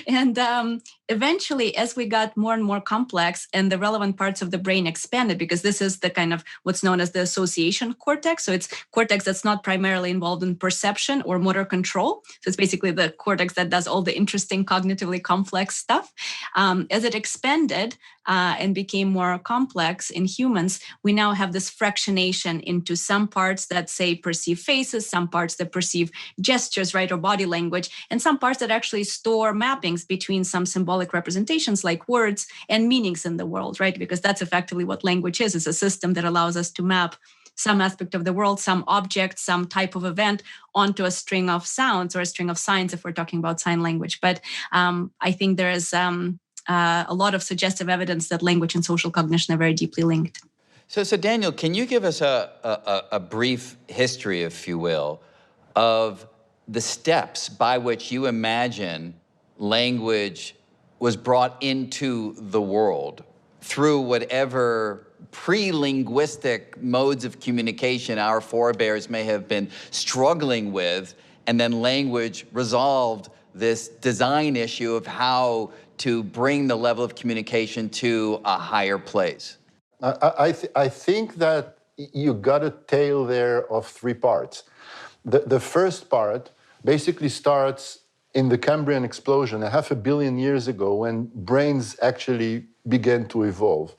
And eventually, as we got more and more complex and the relevant parts of the brain expanded, because this is the kind of what's known as the association cortex. So it's cortex that's not primarily involved in perception or motor control. So it's basically the cortex that does all the interesting cognitively complex stuff. As it expanded, and became more complex in humans, we now have this fractionation into some parts that say perceive faces, some parts that perceive gestures, right, or body language, and some parts that actually store mappings between some symbolic representations like words and meanings in the world, right? Because that's effectively what language is. It's a system that allows us to map some aspect of the world, some object, some type of event onto a string of sounds or a string of signs if we're talking about sign language. But I think there is a lot of suggestive evidence that language and social cognition are very deeply linked. So Daniel, can you give us a brief history, if you will, of the steps by which you imagine language was brought into the world through whatever pre-linguistic modes of communication our forebears may have been struggling with, and then language resolved this design issue of how to bring the level of communication to a higher place? I think that you got a tale there of three parts. The first part basically starts in the Cambrian explosion 500 million years ago, when brains actually began to evolve.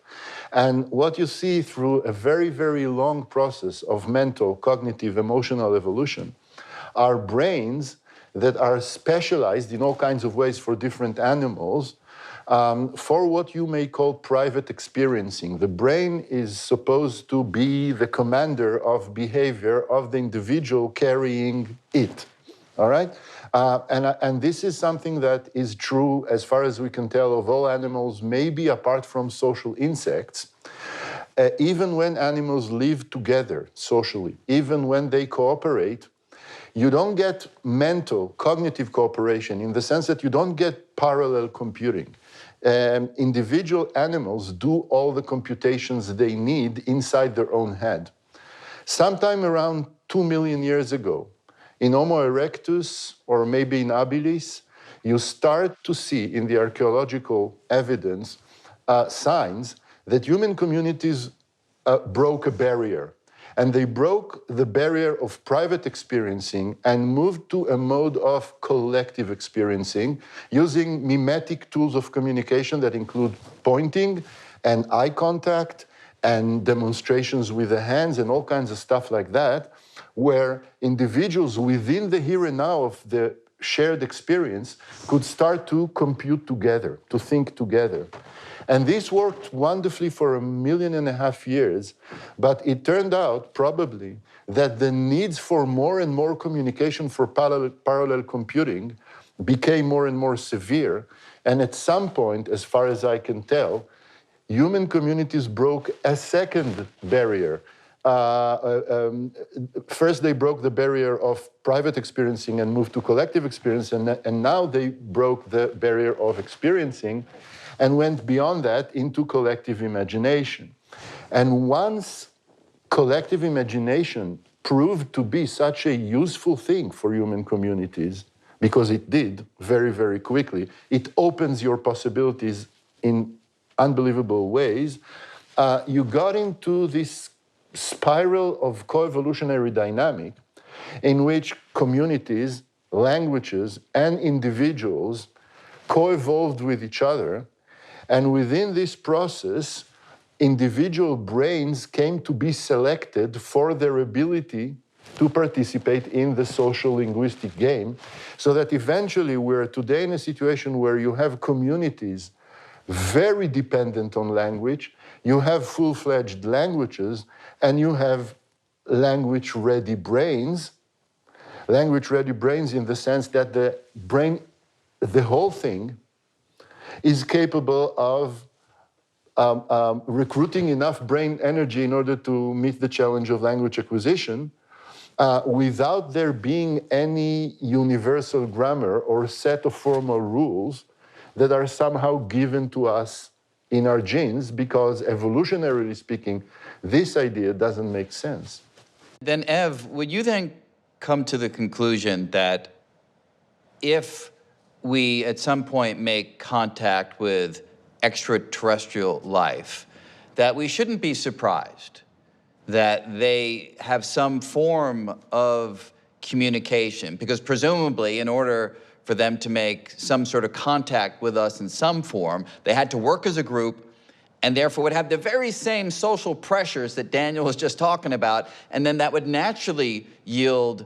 And what you see through a very, very long process of mental, cognitive, emotional evolution are brains that are specialized in all kinds of ways for different animals for what you may call private experiencing. The brain is supposed to be the commander of behavior of the individual carrying it, all right? And this is something that is true, as far as we can tell, of all animals, maybe apart from social insects. Even when animals live together socially, even when they cooperate, you don't get mental, cognitive cooperation in the sense that you don't get parallel computing. Individual animals do all the computations they need inside their own head. Sometime around 2 million years ago, in Homo erectus, or maybe in habilis, you start to see in the archaeological evidence signs that human communities broke a barrier. And they broke the barrier of private experiencing and moved to a mode of collective experiencing using mimetic tools of communication that include pointing and eye contact and demonstrations with the hands and all kinds of stuff like that, where individuals within the here and now of the shared experience could start to compute together, to think together. And this worked wonderfully for 1.5 million years, but it turned out probably that the needs for more and more communication for parallel computing became more and more severe. And at some point, as far as I can tell, human communities broke a second barrier. First, they broke the barrier of private experiencing and moved to collective experience, and now they broke the barrier of experiencing and went beyond that into collective imagination. And once collective imagination proved to be such a useful thing for human communities, because it did very, very quickly, it opens your possibilities in unbelievable ways, you got into this spiral of coevolutionary dynamic in which communities, languages, and individuals co-evolved with each other. And within this process, individual brains came to be selected for their ability to participate in the social linguistic game, so that eventually we're today in a situation where you have communities very dependent on language, you have full-fledged languages, and you have language-ready brains. Language-ready brains in the sense that the brain, the whole thing, is capable of recruiting enough brain energy in order to meet the challenge of language acquisition without there being any universal grammar or set of formal rules that are somehow given to us in our genes, because evolutionarily speaking, this idea doesn't make sense. Then, Ev, would you then come to the conclusion that if we at some point make contact with extraterrestrial life, that we shouldn't be surprised that they have some form of communication? Because presumably, in order for them to make some sort of contact with us in some form, they had to work as a group, and therefore would have the very same social pressures that Daniel was just talking about, and then that would naturally yield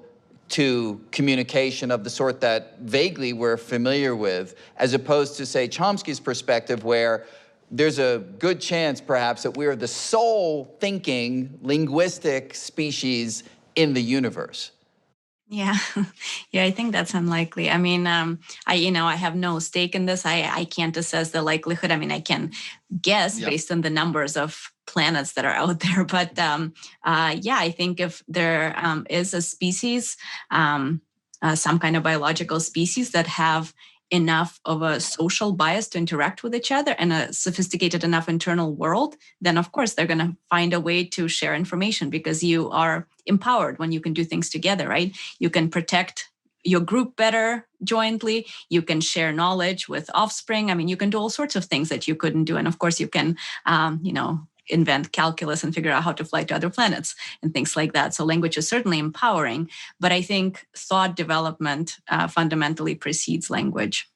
to communication of the sort that vaguely we're familiar with, as opposed to, say, Chomsky's perspective, where there's a good chance, perhaps, that we're the sole thinking linguistic species in the universe. Yeah, yeah, I think that's unlikely. I mean, I have no stake in this. I can't assess the likelihood. I mean, I can guess based on the numbers of planets that are out there. But yeah, I think if there is a species, some kind of biological species that have enough of a social bias to interact with each other and a sophisticated enough internal world, then of course they're going to find a way to share information, because you are empowered when you can do things together, right? You can protect your group better jointly. You can share knowledge with offspring. I mean, you can do all sorts of things that you couldn't do. And of course you can, invent calculus and figure out how to fly to other planets and things like that. So language is certainly empowering, but I think thought development fundamentally precedes language.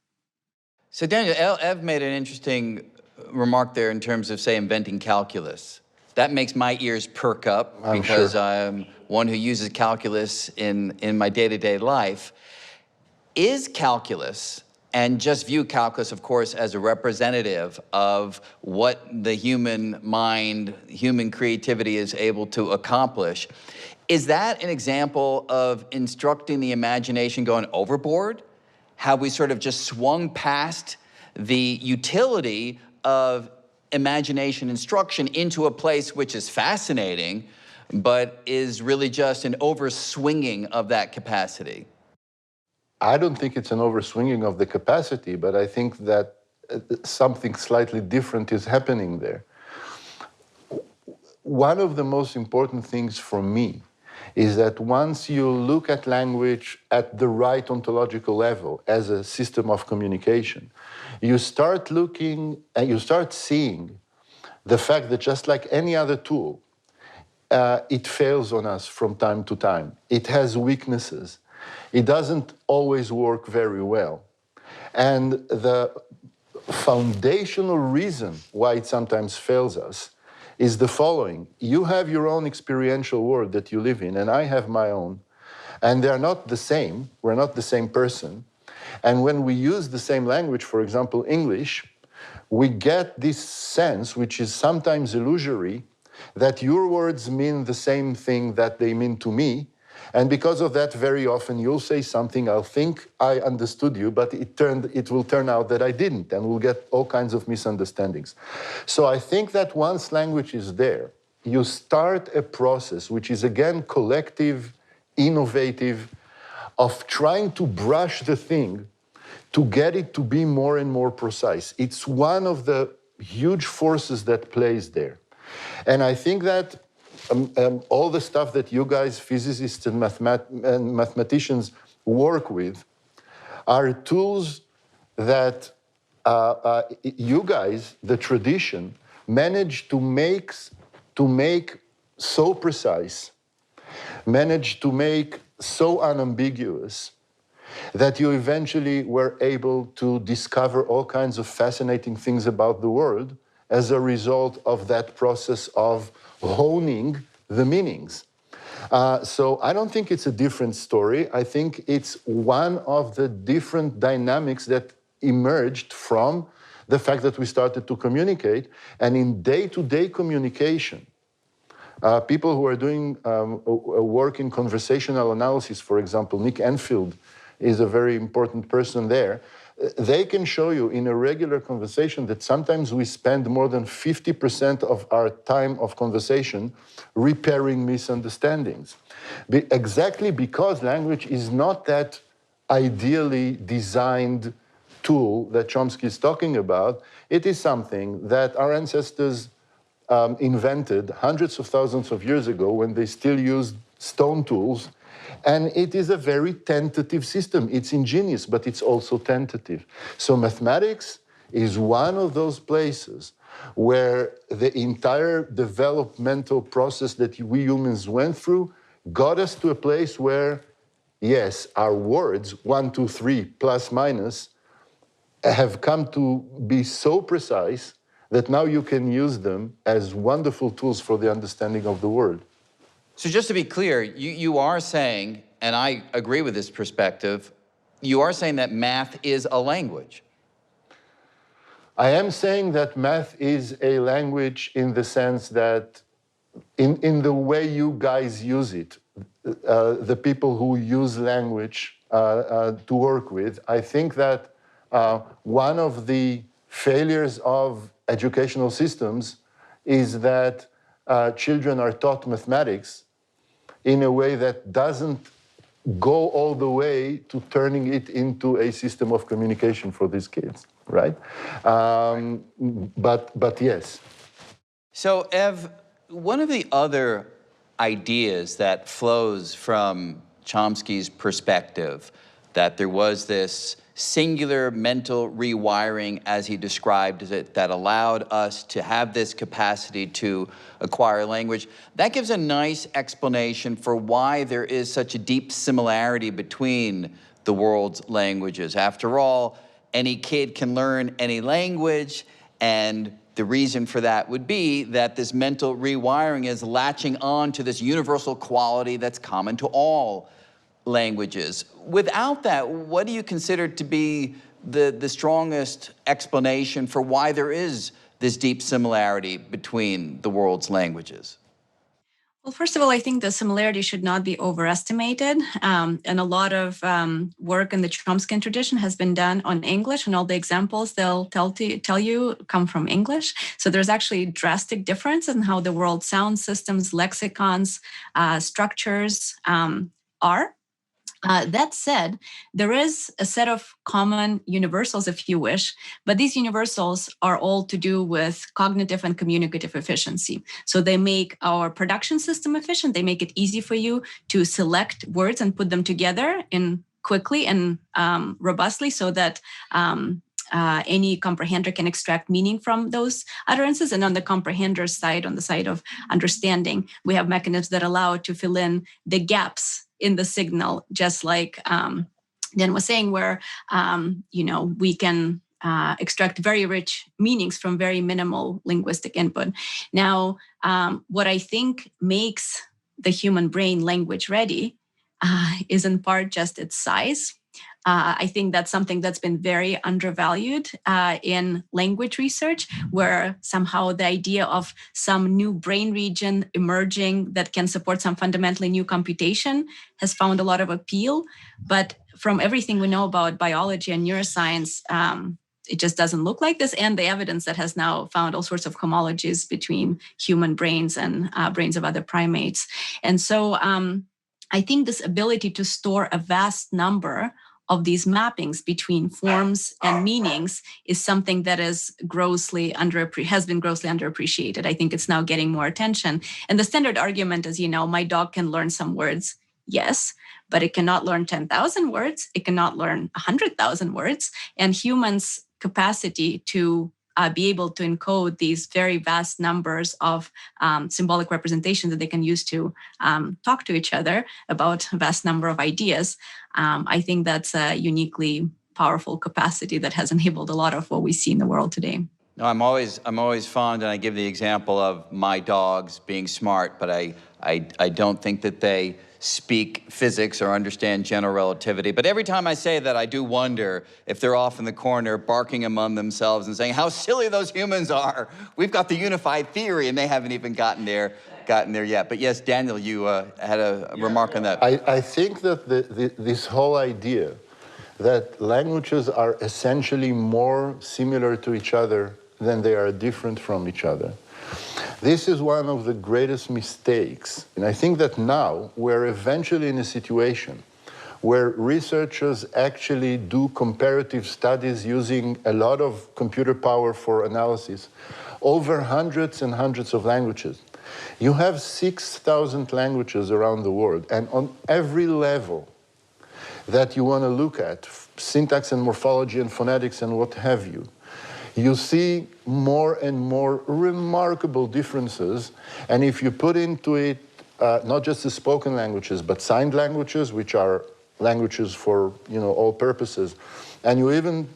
So Daniel, Ev made an interesting remark there in terms of, say, inventing calculus. That makes my ears perk up, because I'm one who uses calculus in my day-to-day life. Is calculus, and just view calculus, of course, as a representative of what the human mind, human creativity is able to accomplish, is that an example of instructing the imagination going overboard? How we sort of just swung past the utility of imagination instruction into a place which is fascinating, but is really just an overswinging of that capacity? I don't think it's an overswinging of the capacity, but I think that something slightly different is happening there. One of the most important things for me is that once you look at language at the right ontological level as a system of communication, you start looking and you start seeing the fact that just like any other tool, it fails on us from time to time. It has weaknesses. It doesn't always work very well. And the foundational reason why it sometimes fails us is the following. You have your own experiential world that you live in, and I have my own. And they're not the same. We're not the same person. And when we use the same language, for example, English, we get this sense, which is sometimes illusory, that your words mean the same thing that they mean to me. And because of that, very often you'll say something, I'll think I understood you, but it will turn out that I didn't, and we'll get all kinds of misunderstandings. So I think that once language is there, you start a process which is, again, collective, innovative, of trying to brush the thing to get it to be more and more precise. It's one of the huge forces that plays there. And I think that all the stuff that you guys, physicists and mathematicians, work with are tools that you guys, the tradition, managed to make so precise, managed to make so unambiguous, that you eventually were able to discover all kinds of fascinating things about the world as a result of that process of honing the meanings. So I don't think it's a different story. I think it's one of the different dynamics that emerged from the fact that we started to communicate. And in day-to-day communication, people who are doing work in conversational analysis, for example, Nick Enfield is a very important person there. They can show you in a regular conversation that sometimes we spend more than 50% of our time of conversation repairing misunderstandings. Exactly because language is not that ideally designed tool that Chomsky is talking about. It is something that our ancestors invented hundreds of thousands of years ago when they still used stone tools. And it is a very tentative system. It's ingenious, but it's also tentative. So mathematics is one of those places where the entire developmental process that we humans went through got us to a place where, yes, our words, 1, 2, 3, plus, minus, have come to be so precise that now you can use them as wonderful tools for the understanding of the world. So just to be clear, you are saying, and I agree with this perspective, you are saying that math is a language. I am saying that math is a language in the sense that in the way you guys use it, the people who use language to work with, I think that one of the failures of educational systems is that children are taught mathematics in a way that doesn't go all the way to turning it into a system of communication for these kids, right? But yes. So, Ev, one of the other ideas that flows from Chomsky's perspective, that there was this singular mental rewiring, as he described it, that allowed us to have this capacity to acquire language, that gives a nice explanation for why there is such a deep similarity between the world's languages. After all, any kid can learn any language, and the reason for that would be that this mental rewiring is latching on to this universal quality that's common to all languages. Without that, what do you consider to be the strongest explanation for why there is this deep similarity between the world's languages? Well, first of all, I think the similarity should not be overestimated. And a lot of work in the Chomskyan tradition has been done on English, and all the examples they'll tell you come from English. So there's actually drastic difference in how the world sound systems, lexicons, structures are. That said, there is a set of common universals, if you wish, but these universals are all to do with cognitive and communicative efficiency. So they make our production system efficient. They make it easy for you to select words and put them together in quickly and robustly, so that any comprehender can extract meaning from those utterances. And on the comprehender side, on the side of understanding, we have mechanisms that allow it to fill in the gaps in the signal, just like Dan was saying, where we can extract very rich meanings from very minimal linguistic input. Now, what I think makes the human brain language ready is in part just its size. I think that's something that's been very undervalued in language research, where somehow the idea of some new brain region emerging that can support some fundamentally new computation has found a lot of appeal. But from everything we know about biology and neuroscience, it just doesn't look like this. And the evidence that has now found all sorts of homologies between human brains and brains of other primates. And so I think this ability to store a vast number of these mappings between forms and meanings is something that is has been grossly underappreciated. I think it's now getting more attention. And the standard argument is, my dog can learn some words. Yes, but it cannot learn 10,000 words. It cannot learn 100,000 words. And humans' capacity to be able to encode these very vast numbers of symbolic representations that they can use to talk to each other about a vast number of ideas. I think that's a uniquely powerful capacity that has enabled a lot of what we see in the world today. No, I'm always fond, and I give the example of my dogs being smart, but I don't think that they speak physics or understand general relativity. But every time I say that, I do wonder if they're off in the corner barking among themselves and saying how silly those humans are. We've got the unified theory, and they haven't even gotten there yet. But yes, Daniel, you had a remark on that. I think that this whole idea that languages are essentially more similar to each other than they are different from each other. This is one of the greatest mistakes. And I think that now we're eventually in a situation where researchers actually do comparative studies using a lot of computer power for analysis over hundreds and hundreds of languages. You have 6,000 languages around the world, and on every level that you want to look at, syntax and morphology and phonetics and what have you, you see more and more remarkable differences. And if you put into it not just the spoken languages, but signed languages, which are languages for all purposes, and you even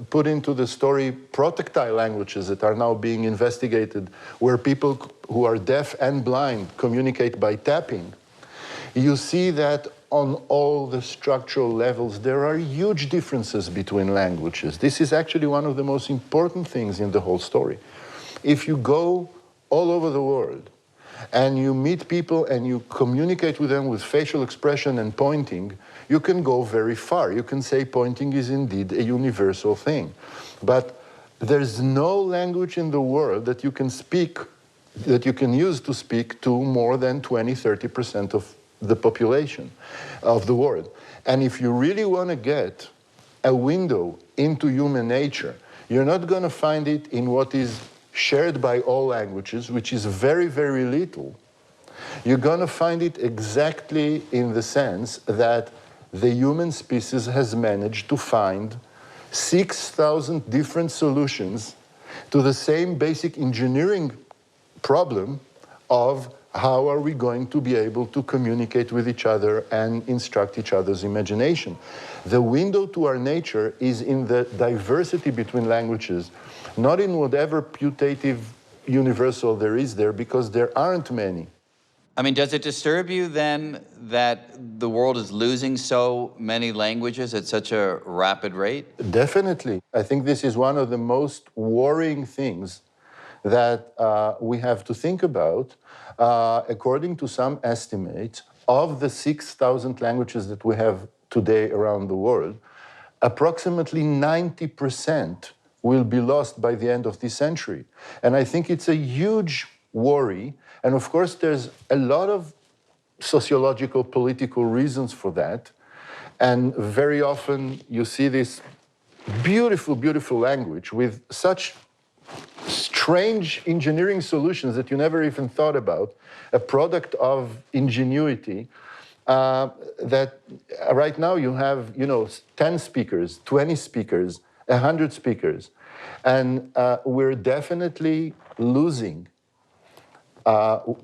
put into the story protactile languages that are now being investigated, where people who are deaf and blind communicate by tapping, you see that on all the structural levels, there are huge differences between languages. This is actually one of the most important things in the whole story. If you go all over the world and you meet people and you communicate with them with facial expression and pointing, you can go very far. You can say pointing is indeed a universal thing. But there's no language in the world that you can speak, that you can use to speak to more than 20–30% of the population of the world. And if you really want to get a window into human nature, you're not going to find it in what is shared by all languages, which is very, very little. You're going to find it exactly in the sense that the human species has managed to find 6,000 different solutions to the same basic engineering problem of how are we going to be able to communicate with each other and instruct each other's imagination. The window to our nature is in the diversity between languages, not in whatever putative universal there is there, because there aren't many. I mean, does it disturb you then that the world is losing so many languages at such a rapid rate? Definitely. I think this is one of the most worrying things that we have to think about. According to some estimates, of the 6,000 languages that we have today around the world, approximately 90% will be lost by the end of this century. And I think it's a huge worry. And of course, there's a lot of sociological, political reasons for that. And very often you see this beautiful, beautiful language with such strange engineering solutions that you never even thought about, a product of ingenuity, that right now you have, 10 speakers, 20 speakers, 100 speakers. And we're definitely losing,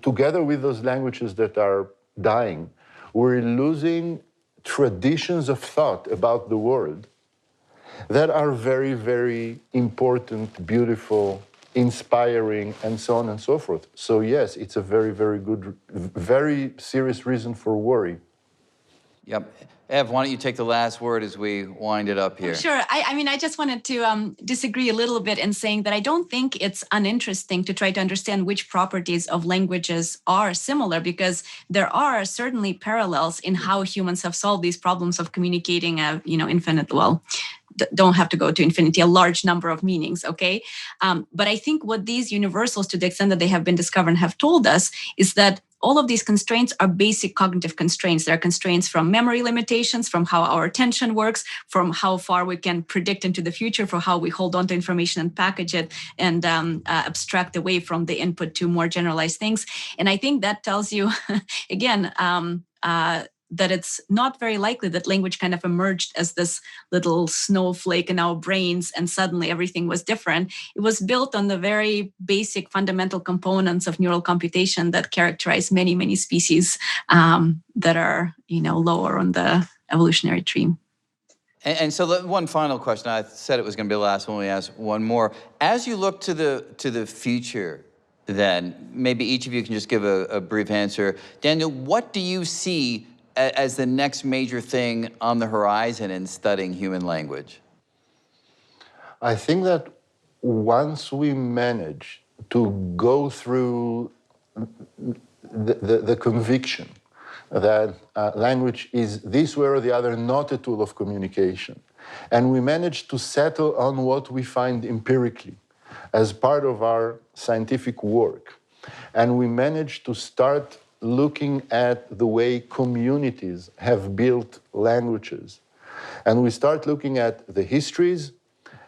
together with those languages that are dying, we're losing traditions of thought about the world that are very, very important, beautiful, inspiring, and so on and so forth. So yes, it's a very, very good, very serious reason for worry. Yep. Ev, why don't you take the last word as we wind it up here? Sure. I mean, I just wanted to disagree a little bit in saying that I don't think it's uninteresting to try to understand which properties of languages are similar, because there are certainly parallels in how humans have solved these problems of communicating infinite, well, don't have to go to infinity, a large number of meanings, okay? But I think what these universals, to the extent that they have been discovered, have told us is that all of these constraints are basic cognitive constraints. There are constraints from memory limitations, from how our attention works, from how far we can predict into the future, for how we hold on to information and package it and abstract away from the input to more generalized things. And I think that tells you, again, that it's not very likely that language kind of emerged as this little snowflake in our brains and suddenly everything was different. It was built on the very basic fundamental components of neural computation that characterize many, many species that are, lower on the evolutionary tree. And so one final question. I said it was going to be the last one. We ask one more. As you look to the future, then maybe each of you can just give a brief answer. Daniel, what do you see as the next major thing on the horizon in studying human language? I think that once we manage to go through the conviction that language is this way or the other not a tool of communication, and we manage to settle on what we find empirically as part of our scientific work, and we manage to start looking at the way communities have built languages, and we start looking at the histories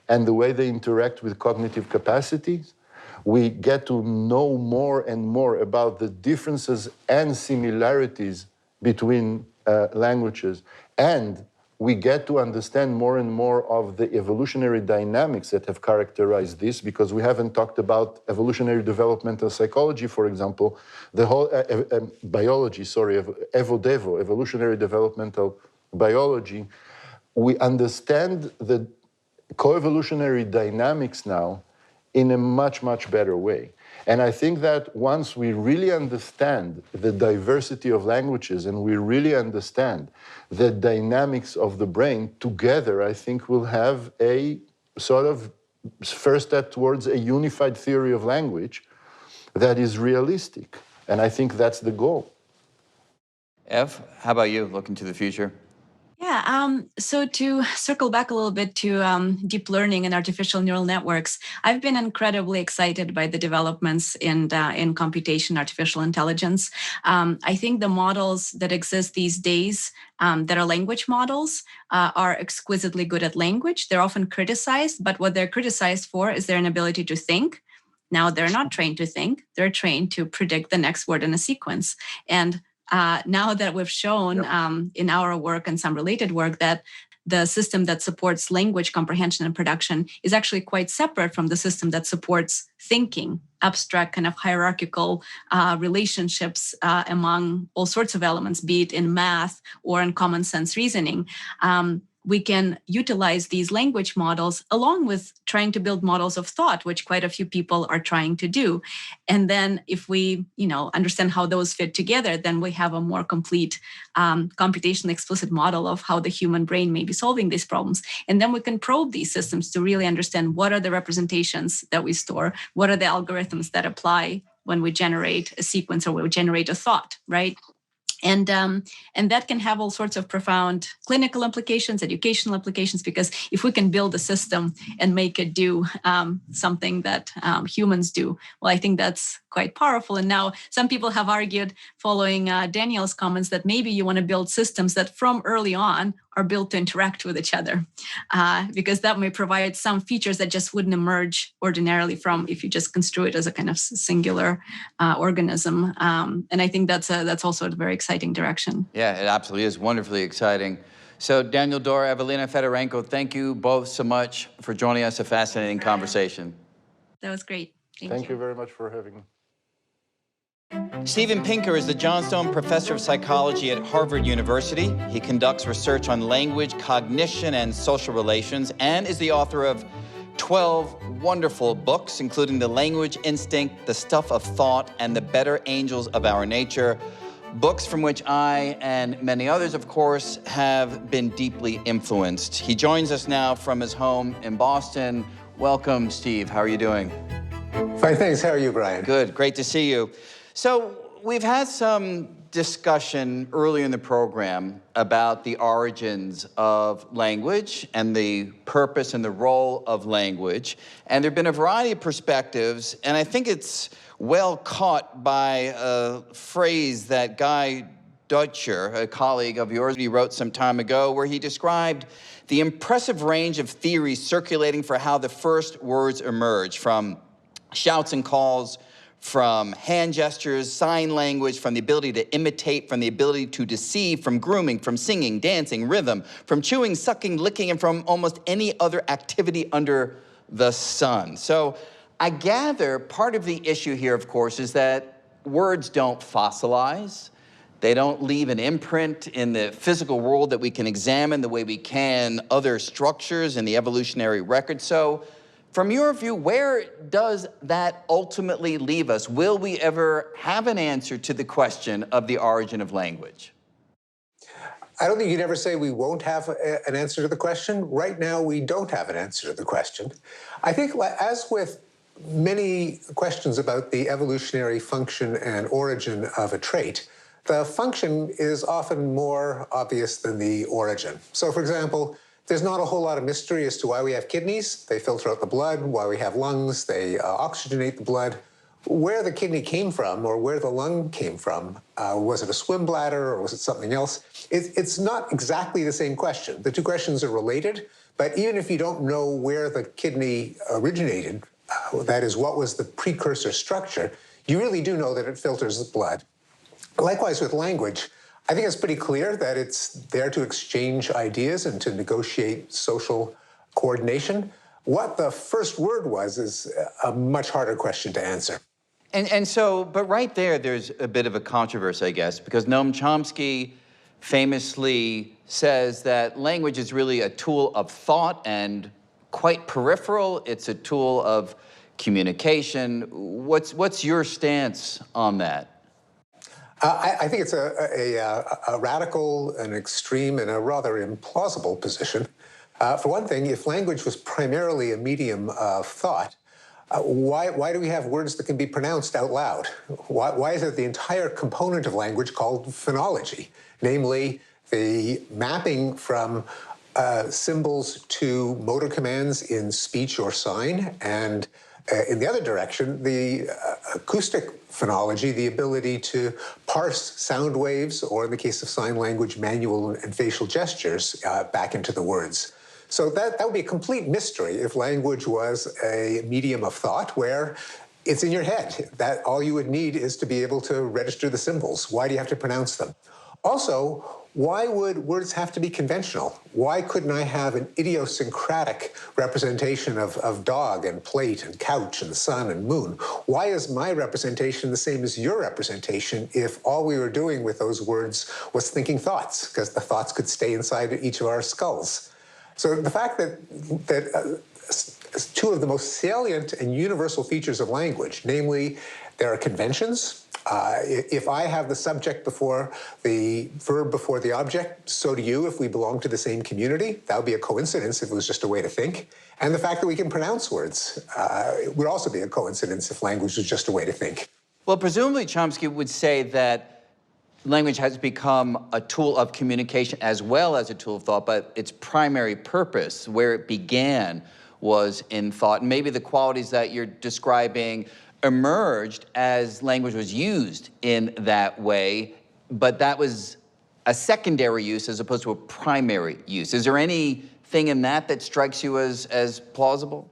and the way they interact with cognitive capacities, we get to know more and more about the differences and similarities between languages, and we get to understand more and more of the evolutionary dynamics that have characterized this, because we haven't talked about evolutionary developmental psychology, for example, the whole biology, evolutionary developmental biology. We understand the coevolutionary dynamics now in a much, much better way. And I think that once we really understand the diversity of languages and we really understand the dynamics of the brain, together, I think we'll have a sort of first step towards a unified theory of language that is realistic. And I think that's the goal. Ev, how about you, looking to the future? Yeah, so to circle back a little bit to deep learning and artificial neural networks, I've been incredibly excited by the developments in computation, artificial intelligence. I think the models that exist these days that are language models are exquisitely good at language. They're often criticized, but what they're criticized for is their inability to think. Now, they're not trained to think. They're trained to predict the next word in a sequence. And now that we've shown in our work and some related work that the system that supports language comprehension and production is actually quite separate from the system that supports thinking, abstract kind of hierarchical relationships among all sorts of elements, be it in math or in common sense reasoning. We can utilize these language models along with trying to build models of thought, which quite a few people are trying to do. And then if we, understand how those fit together, then we have a more complete computationally explicit model of how the human brain may be solving these problems. And then we can probe these systems to really understand what are the representations that we store, what are the algorithms that apply when we generate a sequence or we generate a thought, right? And that can have all sorts of profound clinical implications, educational implications, because if we can build a system and make it do something that humans do, well, I think that's quite powerful. And now some people have argued, following Daniel's comments, that maybe you want to build systems that from early on are built to interact with each other, because that may provide some features that just wouldn't emerge ordinarily from if you just construe it as a kind of singular organism. And I think that's also a very exciting direction. Yeah, it absolutely is wonderfully exciting. So Daniel Dor, Evelina Fedorenko, thank you both so much for joining us. A fascinating conversation. That was great. Thank you very much for having me. Steven Pinker is the Johnstone Professor of Psychology at Harvard University. He conducts research on language, cognition, and social relations, and is the author of 12 wonderful books, including The Language Instinct, The Stuff of Thought, and The Better Angels of Our Nature, books from which I and many others, of course, have been deeply influenced. He joins us now from his home in Boston. Welcome, Steve. How are you doing? Fine, thanks. How are you, Brian? Good. Great to see you. So we've had some discussion earlier in the program about the origins of language and the purpose and the role of language. And there have been a variety of perspectives, and I think it's well caught by a phrase that Guy Deutscher, a colleague of yours, he wrote some time ago, where he described the impressive range of theories circulating for how the first words emerged, from shouts and calls, from hand gestures, sign language, from the ability to imitate, from the ability to deceive, from grooming, from singing, dancing, rhythm, from chewing, sucking, licking, and from almost any other activity under the sun. So I gather part of the issue here, of course, is that words don't fossilize. They don't leave an imprint in the physical world that we can examine the way we can other structures in the evolutionary record. So from your view, where does that ultimately leave us? Will we ever have an answer to the question of the origin of language? I don't think you'd ever say we won't have an answer to the question. Right now, we don't have an answer to the question. I think, as with many questions about the evolutionary function and origin of a trait, the function is often more obvious than the origin. So, for example, there's not a whole lot of mystery as to why we have kidneys. They filter out the blood. Why we have lungs. They oxygenate the blood. Where the kidney came from or where the lung came from, was it a swim bladder or was it something else? It's not exactly the same question. The two questions are related, but even if you don't know where the kidney originated, that is, what was the precursor structure, you really do know that it filters the blood. Likewise with language, I think it's pretty clear that it's there to exchange ideas and to negotiate social coordination. What the first word was is a much harder question to answer. And so, but right there's a bit of a controversy, I guess, because Noam Chomsky famously says that language is really a tool of thought and quite peripheral. It's a tool of communication. What's your stance on that? I think it's a radical, an extreme, and a rather implausible position. For one thing, if language was primarily a medium of thought, why do we have words that can be pronounced out loud? Why is it the entire component of language called phonology? Namely, the mapping from symbols to motor commands in speech or sign, and in the other direction, the acoustic phonology, the ability to parse sound waves, or in the case of sign language, manual and facial gestures back into the words. So that would be a complete mystery if language was a medium of thought where it's in your head. That all you would need is to be able to register the symbols. Why do you have to pronounce them? Also, why would words have to be conventional? Why couldn't I have an idiosyncratic representation of dog and plate and couch and sun and moon? Why is my representation the same as your representation if all we were doing with those words was thinking thoughts, because the thoughts could stay inside each of our skulls? So the fact that two of the most salient and universal features of language, namely there are conventions. If I have the subject before the verb before the object, so do you if we belong to the same community. That would be a coincidence if it was just a way to think. And the fact that we can pronounce words would also be a coincidence if language was just a way to think. Well, presumably Chomsky would say that language has become a tool of communication as well as a tool of thought, but its primary purpose, where it began, was in thought. And maybe the qualities that you're describing emerged as language was used in that way, but that was a secondary use as opposed to a primary use. Is there anything in that strikes you as plausible?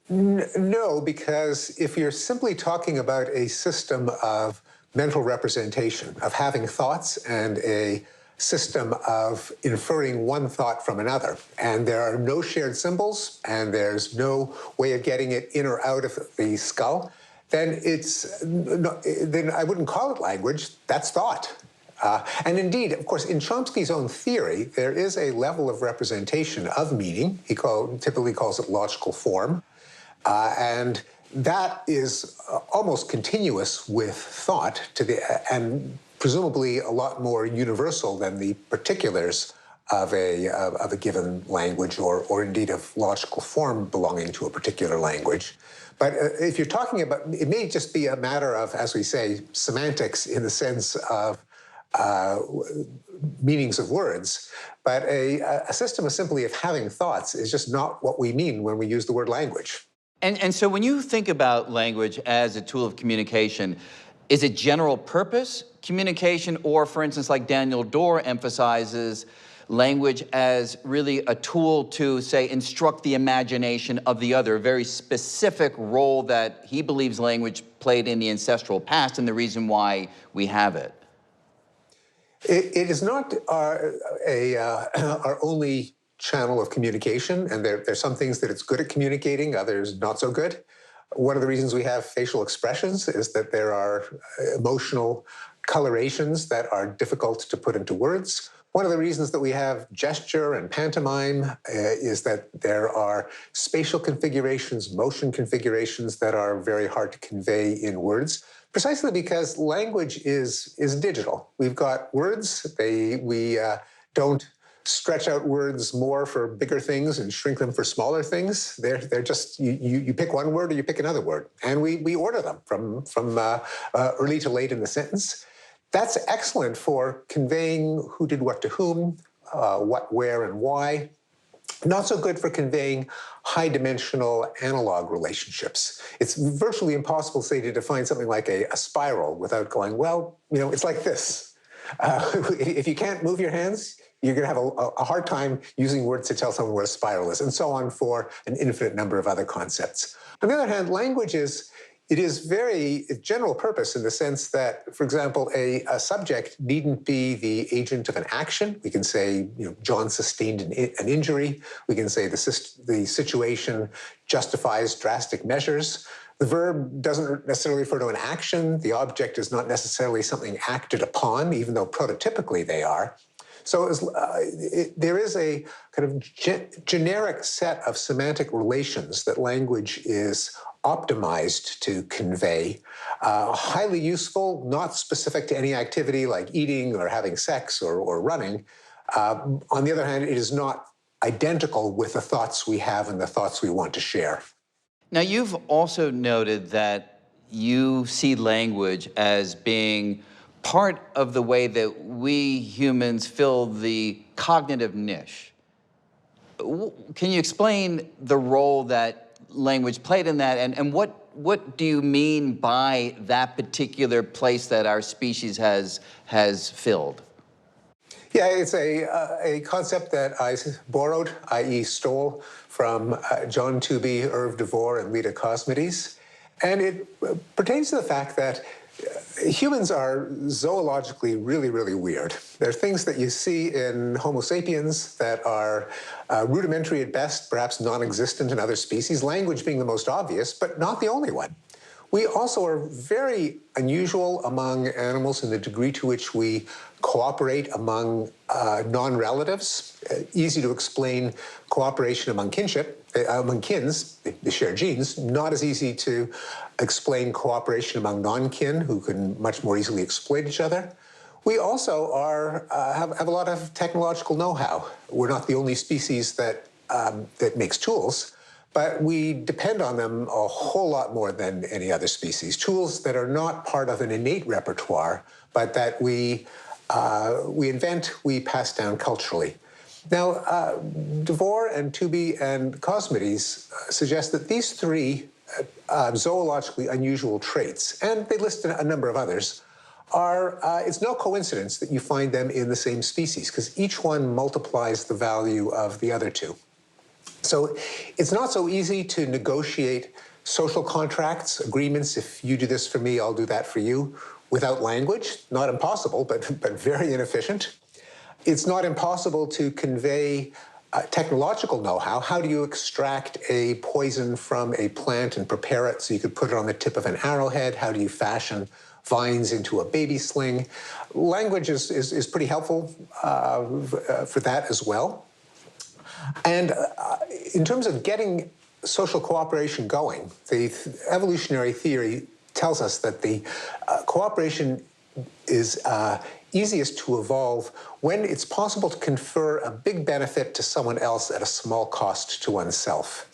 No, because if you're simply talking about a system of mental representation, of having thoughts and a system of inferring one thought from another, and there are no shared symbols, and there's no way of getting it in or out of the skull, then then I wouldn't call it language. That's thought. And indeed, of course, in Chomsky's own theory, there is a level of representation of meaning. He typically calls it logical form, and that is almost continuous with thought and presumably a lot more universal than the particulars of a given language or indeed of logical form belonging to a particular language. But if you're talking about, it may just be a matter of, as we say, semantics in the sense of meanings of words, but a system simply of having thoughts is just not what we mean when we use the word language. And so when you think about language as a tool of communication, is it general purpose communication, or, for instance, like Daniel Dor emphasizes, language as really a tool to, say, instruct the imagination of the other, a very specific role that he believes language played in the ancestral past and the reason why we have it? It is not our only channel of communication, and there's some things that it's good at communicating, others not so good. One of the reasons we have facial expressions is that there are emotional colorations that are difficult to put into words. One of the reasons that we have gesture and pantomime is that there are spatial configurations, motion configurations that are very hard to convey in words, precisely because language is digital. We've got words. We don't stretch out words more for bigger things and shrink them for smaller things. They're just, you pick one word or you pick another word, and we order them from early to late in the sentence. That's excellent for conveying who did what to whom, what, where, and why. Not so good for conveying high-dimensional analog relationships. It's virtually impossible, say, to define something like a spiral without going, well, it's like this. If you can't move your hands, you're going to have a hard time using words to tell someone what a spiral is, and so on for an infinite number of other concepts. On the other hand, language is very general purpose in the sense that, for example, a subject needn't be the agent of an action. We can say, John sustained an injury. We can say the situation justifies drastic measures. The verb doesn't necessarily refer to an action. The object is not necessarily something acted upon, even though prototypically they are. So there is a kind of generic set of semantic relations that language is optimized to convey, highly useful, not specific to any activity like eating or having sex or running. On the other hand, it is not identical with the thoughts we have and the thoughts we want to share. Now, you've also noted that you see language as being part of the way that we humans fill the cognitive niche. Can you explain the role that language played in that, and what do you mean by that particular place that our species has filled? Yeah, it's a concept that I borrowed, i.e. stole, from John Tooby, Irv Devore, and Lita Cosmides. And it pertains to the fact that humans are zoologically really, really weird. There are things that you see in Homo sapiens that are rudimentary at best, perhaps non-existent in other species, language being the most obvious, but not the only one. We also are very unusual among animals in the degree to which we cooperate among non-relatives. Easy to explain cooperation among among kins, they share genes. Not as easy to explain cooperation among non-kin, who can much more easily exploit each other. We also have a lot of technological know-how. We're not the only species that makes tools, but we depend on them a whole lot more than any other species. Tools that are not part of an innate repertoire, but that we invent, we pass down culturally. Now, Devore and Tooby and Cosmides suggest that these three zoologically unusual traits, and they list a number of others, it's no coincidence that you find them in the same species, because each one multiplies the value of the other two. So it's not so easy to negotiate social contracts, agreements. If you do this for me, I'll do that for you, without language. Not impossible, but very inefficient. It's not impossible to convey technological know-how. How do you extract a poison from a plant and prepare it so you could put it on the tip of an arrowhead? How do you fashion vines into a baby sling? Language is pretty helpful for that as well. And in terms of getting social cooperation going, the evolutionary theory tells us that the cooperation is easiest to evolve when it's possible to confer a big benefit to someone else at a small cost to oneself,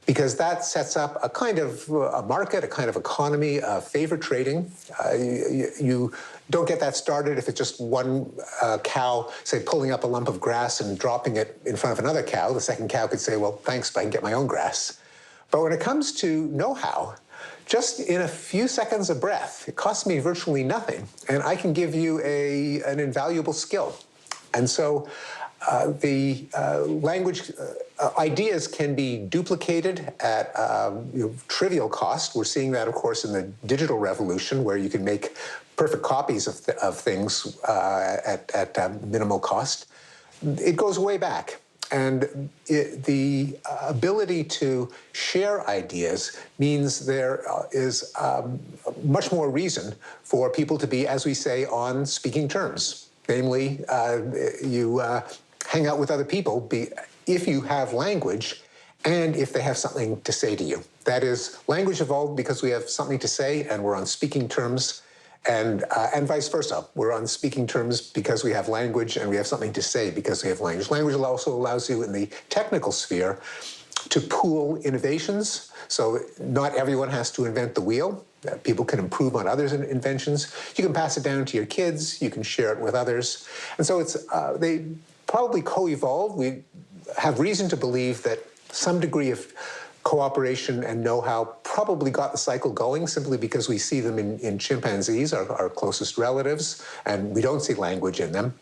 because that sets up a kind of a market, a kind of economy of favor trading. You don't get that started if it's just one cow, say, pulling up a lump of grass and dropping it in front of another cow. The second cow could say, well, thanks, but I can get my own grass. But when it comes to know-how, just in a few seconds of breath, it costs me virtually nothing, and I can give you an invaluable skill. And so the language ideas can be duplicated at trivial cost. We're seeing that, of course, in the digital revolution, where you can make perfect copies of things at minimal cost. It goes way back. And the ability to share ideas means there is much more reason for people to be, as we say, on speaking terms. Namely, you hang out with other people if you have language and if they have something to say to you. That is, language evolved because we have something to say and we're on speaking terms, and vice versa. We're on speaking terms because we have language and we have something to say because we have language. Language also allows you in the technical sphere to pool innovations. So not everyone has to invent the wheel. People can improve on others' inventions. You can pass it down to your kids. You can share it with others. And so they probably co-evolve. We have reason to believe that some degree of cooperation and know-how probably got the cycle going simply because we see them in chimpanzees, our closest relatives, and we don't see language in them.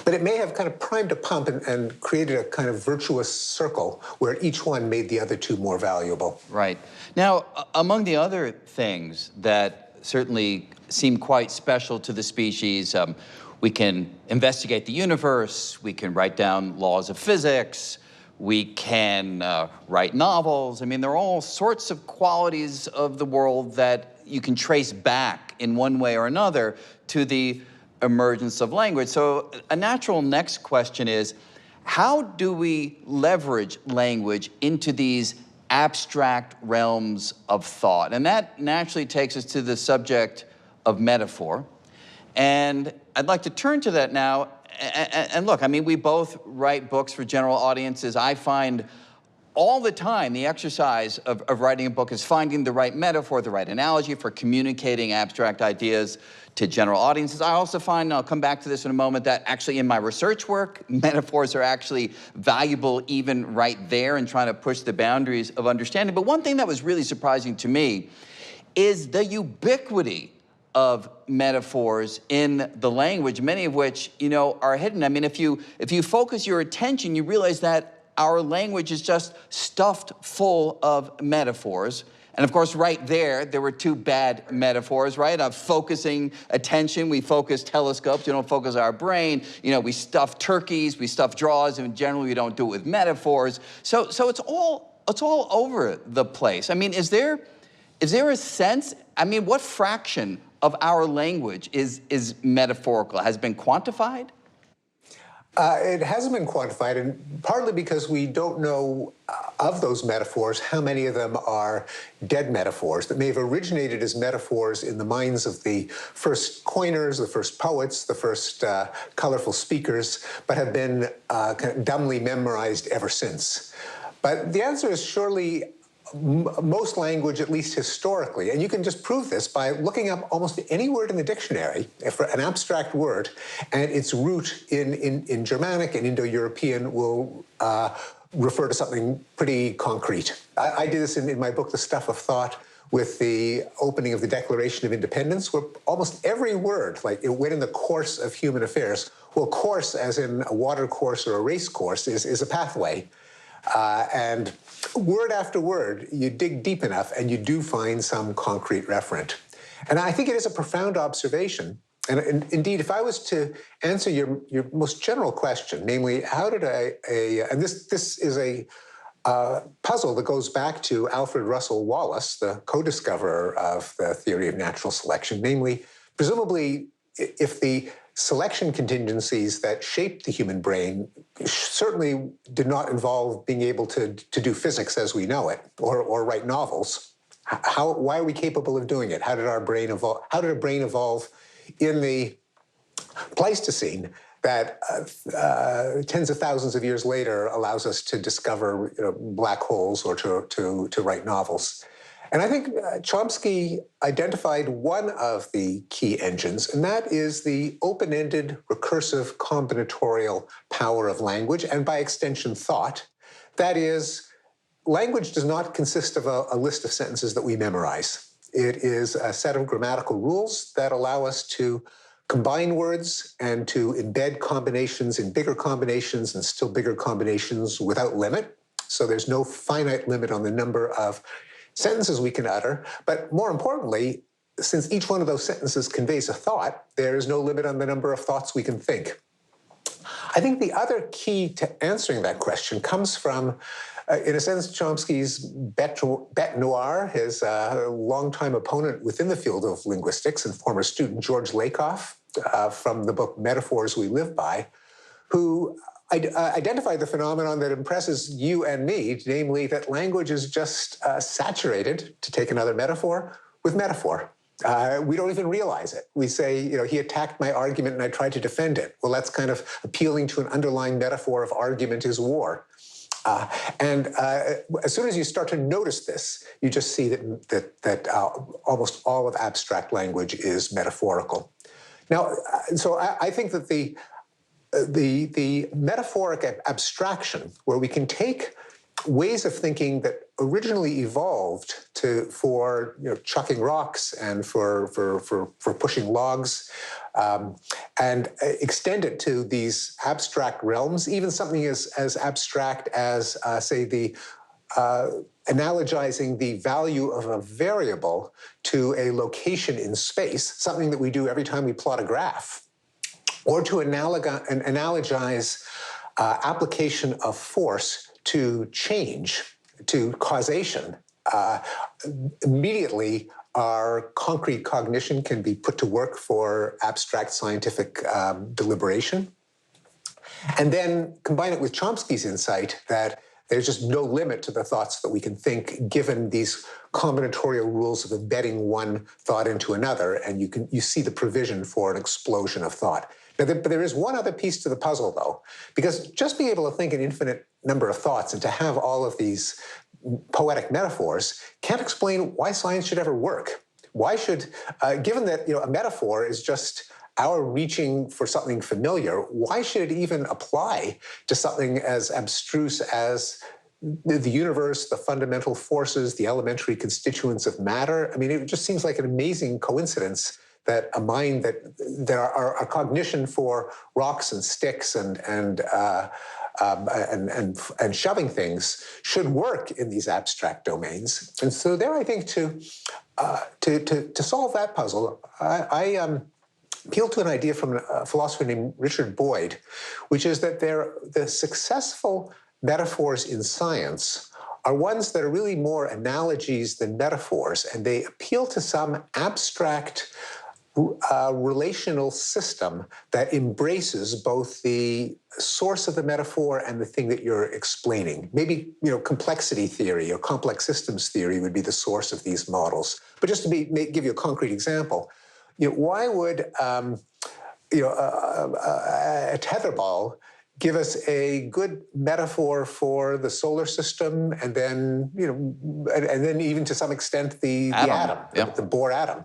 But it may have kind of primed a pump and created a kind of virtuous circle where each one made the other two more valuable. Right. Now, among the other things that certainly seem quite special to the species, we can investigate the universe, we can write down laws of physics, we can write novels. I mean, there are all sorts of qualities of the world that you can trace back in one way or another to the emergence of language. So a natural next question is, how do we leverage language into these abstract realms of thought? And that naturally takes us to the subject of metaphor. And I'd like to turn to that now. And look, I mean, we both write books for general audiences. I find all the time the exercise of writing a book is finding the right metaphor, the right analogy for communicating abstract ideas to general audiences. I also find, and I'll come back to this in a moment, that actually in my research work, metaphors are actually valuable even right there in trying to push the boundaries of understanding. But one thing that was really surprising to me is the ubiquity of metaphors in the language, many of which, you know, are hidden. I mean, if you focus your attention, you realize that our language is just stuffed full of metaphors. And of course, right there were two bad metaphors, right? Of focusing attention, we focus telescopes, we don't focus our brain. You know, we stuff turkeys, we stuff drawers, and generally we don't do it with metaphors. So it's all over the place. I mean, is there a sense, I mean, what fraction of our language is metaphorical, has been quantified? It hasn't been quantified, and partly because we don't know of those metaphors how many of them are dead metaphors that may have originated as metaphors in the minds of the first coiners, the first poets, the first colorful speakers, but have been kind of dumbly memorized ever since. But the answer is surely most language, at least historically, and you can just prove this by looking up almost any word in the dictionary, for an abstract word, and its root in Germanic and Indo-European will refer to something pretty concrete. I did this in my book, The Stuff of Thought, with the opening of the Declaration of Independence, where almost every word, like it went in the course of human affairs. Well, course, as in a water course or a race course, is a pathway. And word after word, you dig deep enough and you do find some concrete referent. And I think it is a profound observation. And indeed, if I was to answer your most general question, namely, how did and this is a puzzle that goes back to Alfred Russel Wallace, the co-discoverer of the theory of natural selection, namely, presumably, if the selection contingencies that shaped the human brain certainly did not involve being able to do physics as we know it, or write novels. Why are we capable of doing it? How did our brain evolve? How did a brain evolve in the Pleistocene that tens of thousands of years later allows us to discover, you know, black holes or to write novels? And I think Chomsky identified one of the key engines, and that is the open-ended, recursive, combinatorial power of language, and by extension, thought. That is, language does not consist of a list of sentences that we memorize. It is a set of grammatical rules that allow us to combine words and to embed combinations in bigger combinations and still bigger combinations without limit. So there's no finite limit on the number of sentences we can utter, but more importantly, since each one of those sentences conveys a thought, there is no limit on the number of thoughts we can think. I think the other key to answering that question comes from, in a sense, Chomsky's bête noire, his longtime opponent within the field of linguistics and former student George Lakoff, from the book Metaphors We Live By, who identified the phenomenon that impresses you and me, namely that language is just saturated, to take another metaphor, with metaphor. We don't even realize it. We say, you know, he attacked my argument and I tried to defend it. Well, that's kind of appealing to an underlying metaphor of argument is war. And as soon as you start to notice this, you just see that almost all of abstract language is metaphorical. Now, so I think that the metaphoric abstraction, where we can take ways of thinking that originally evolved for chucking rocks and for pushing logs, and extend it to these abstract realms, even something as abstract as, say, analogizing the value of a variable to a location in space, something that we do every time we plot a graph, or to analogize application of force to change, to causation, immediately our concrete cognition can be put to work for abstract scientific deliberation. And then combine it with Chomsky's insight that there's just no limit to the thoughts that we can think given these combinatorial rules of embedding one thought into another, and you see the provision for an explosion of thought. Now, but there is one other piece to the puzzle, though, because just being able to think an infinite number of thoughts and to have all of these poetic metaphors can't explain why science should ever work. Why should, given that a metaphor is just our reaching for something familiar, why should it even apply to something as abstruse as the universe, the fundamental forces, the elementary constituents of matter? I mean, it just seems like an amazing coincidence that a mind that our cognition for rocks and sticks and shoving things should work in these abstract domains. And so there, I think, to solve that puzzle, I appeal to an idea from a philosopher named Richard Boyd, which is that the successful metaphors in science are ones that are really more analogies than metaphors, and they appeal to some abstract relational system that embraces both the source of the metaphor and the thing that you're explaining. Maybe, complexity theory or complex systems theory would be the source of these models. But just to give you a concrete example, why would a tetherball give us a good metaphor for the solar system, and then and then even to some extent the atom, the Bohr atom?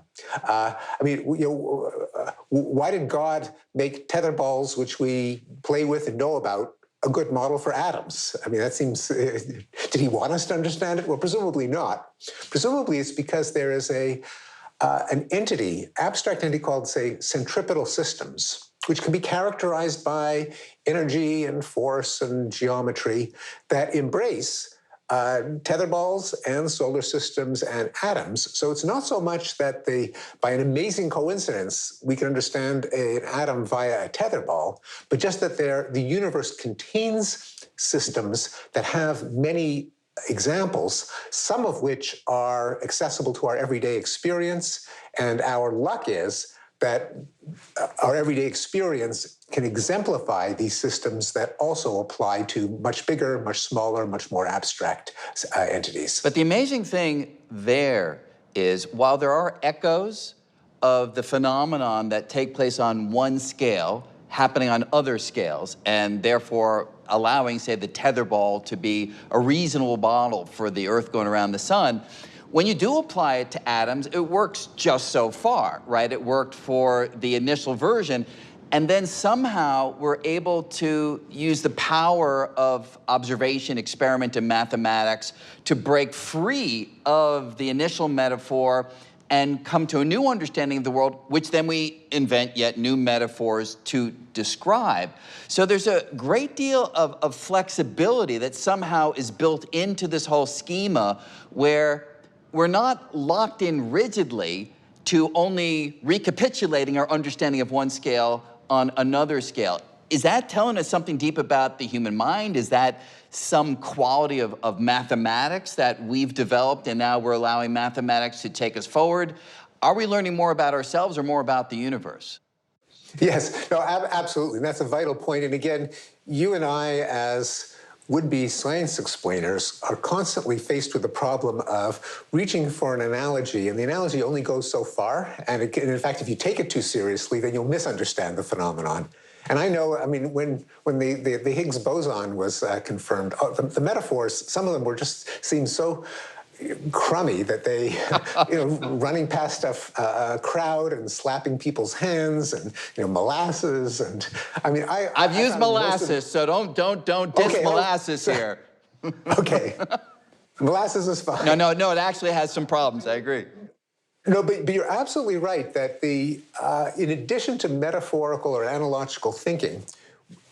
Why did God make tetherballs, which we play with and know about, a good model for atoms? I mean, that seems. Did he want us to understand it? Well, presumably not. Presumably, it's because there is an entity, abstract entity called, say, centripetal systems, which can be characterized by energy and force and geometry that embrace tetherballs and solar systems and atoms. So it's not so much that by an amazing coincidence, we can understand an atom via a tetherball, but just that the universe contains systems that have many examples, some of which are accessible to our everyday experience. And our luck is that our everyday experience can exemplify these systems that also apply to much bigger, much smaller, much more abstract entities. But the amazing thing there is, while there are echoes of the phenomenon that take place on one scale happening on other scales, and therefore allowing, say, the tetherball to be a reasonable model for the Earth going around the sun, when you do apply it to atoms, it works just so far, right? It worked for the initial version, and then somehow we're able to use the power of observation, experiment, and mathematics to break free of the initial metaphor and come to a new understanding of the world, which then we invent yet new metaphors to describe. So there's a great deal of flexibility that somehow is built into this whole schema, where we're not locked in rigidly to only recapitulating our understanding of one scale on another scale. Is that telling us something deep about the human mind? Is that some quality of mathematics that we've developed and now we're allowing mathematics to take us forward? Are we learning more about ourselves or more about the universe? Yes, no, absolutely. And that's a vital point. And again, you and I, as would-be science explainers, are constantly faced with the problem of reaching for an analogy, and the analogy only goes so far. And in fact, if you take it too seriously, then you'll misunderstand the phenomenon. And I know, I mean, when the Higgs boson was confirmed, the metaphors, some of them seemed so crummy that they, running past a crowd and slapping people's hands, and molasses, and I mean, I've used molasses, so don't diss molasses here. Okay, molasses is fine. No, it actually has some problems. I agree. No, but you're absolutely right that in addition to metaphorical or analogical thinking,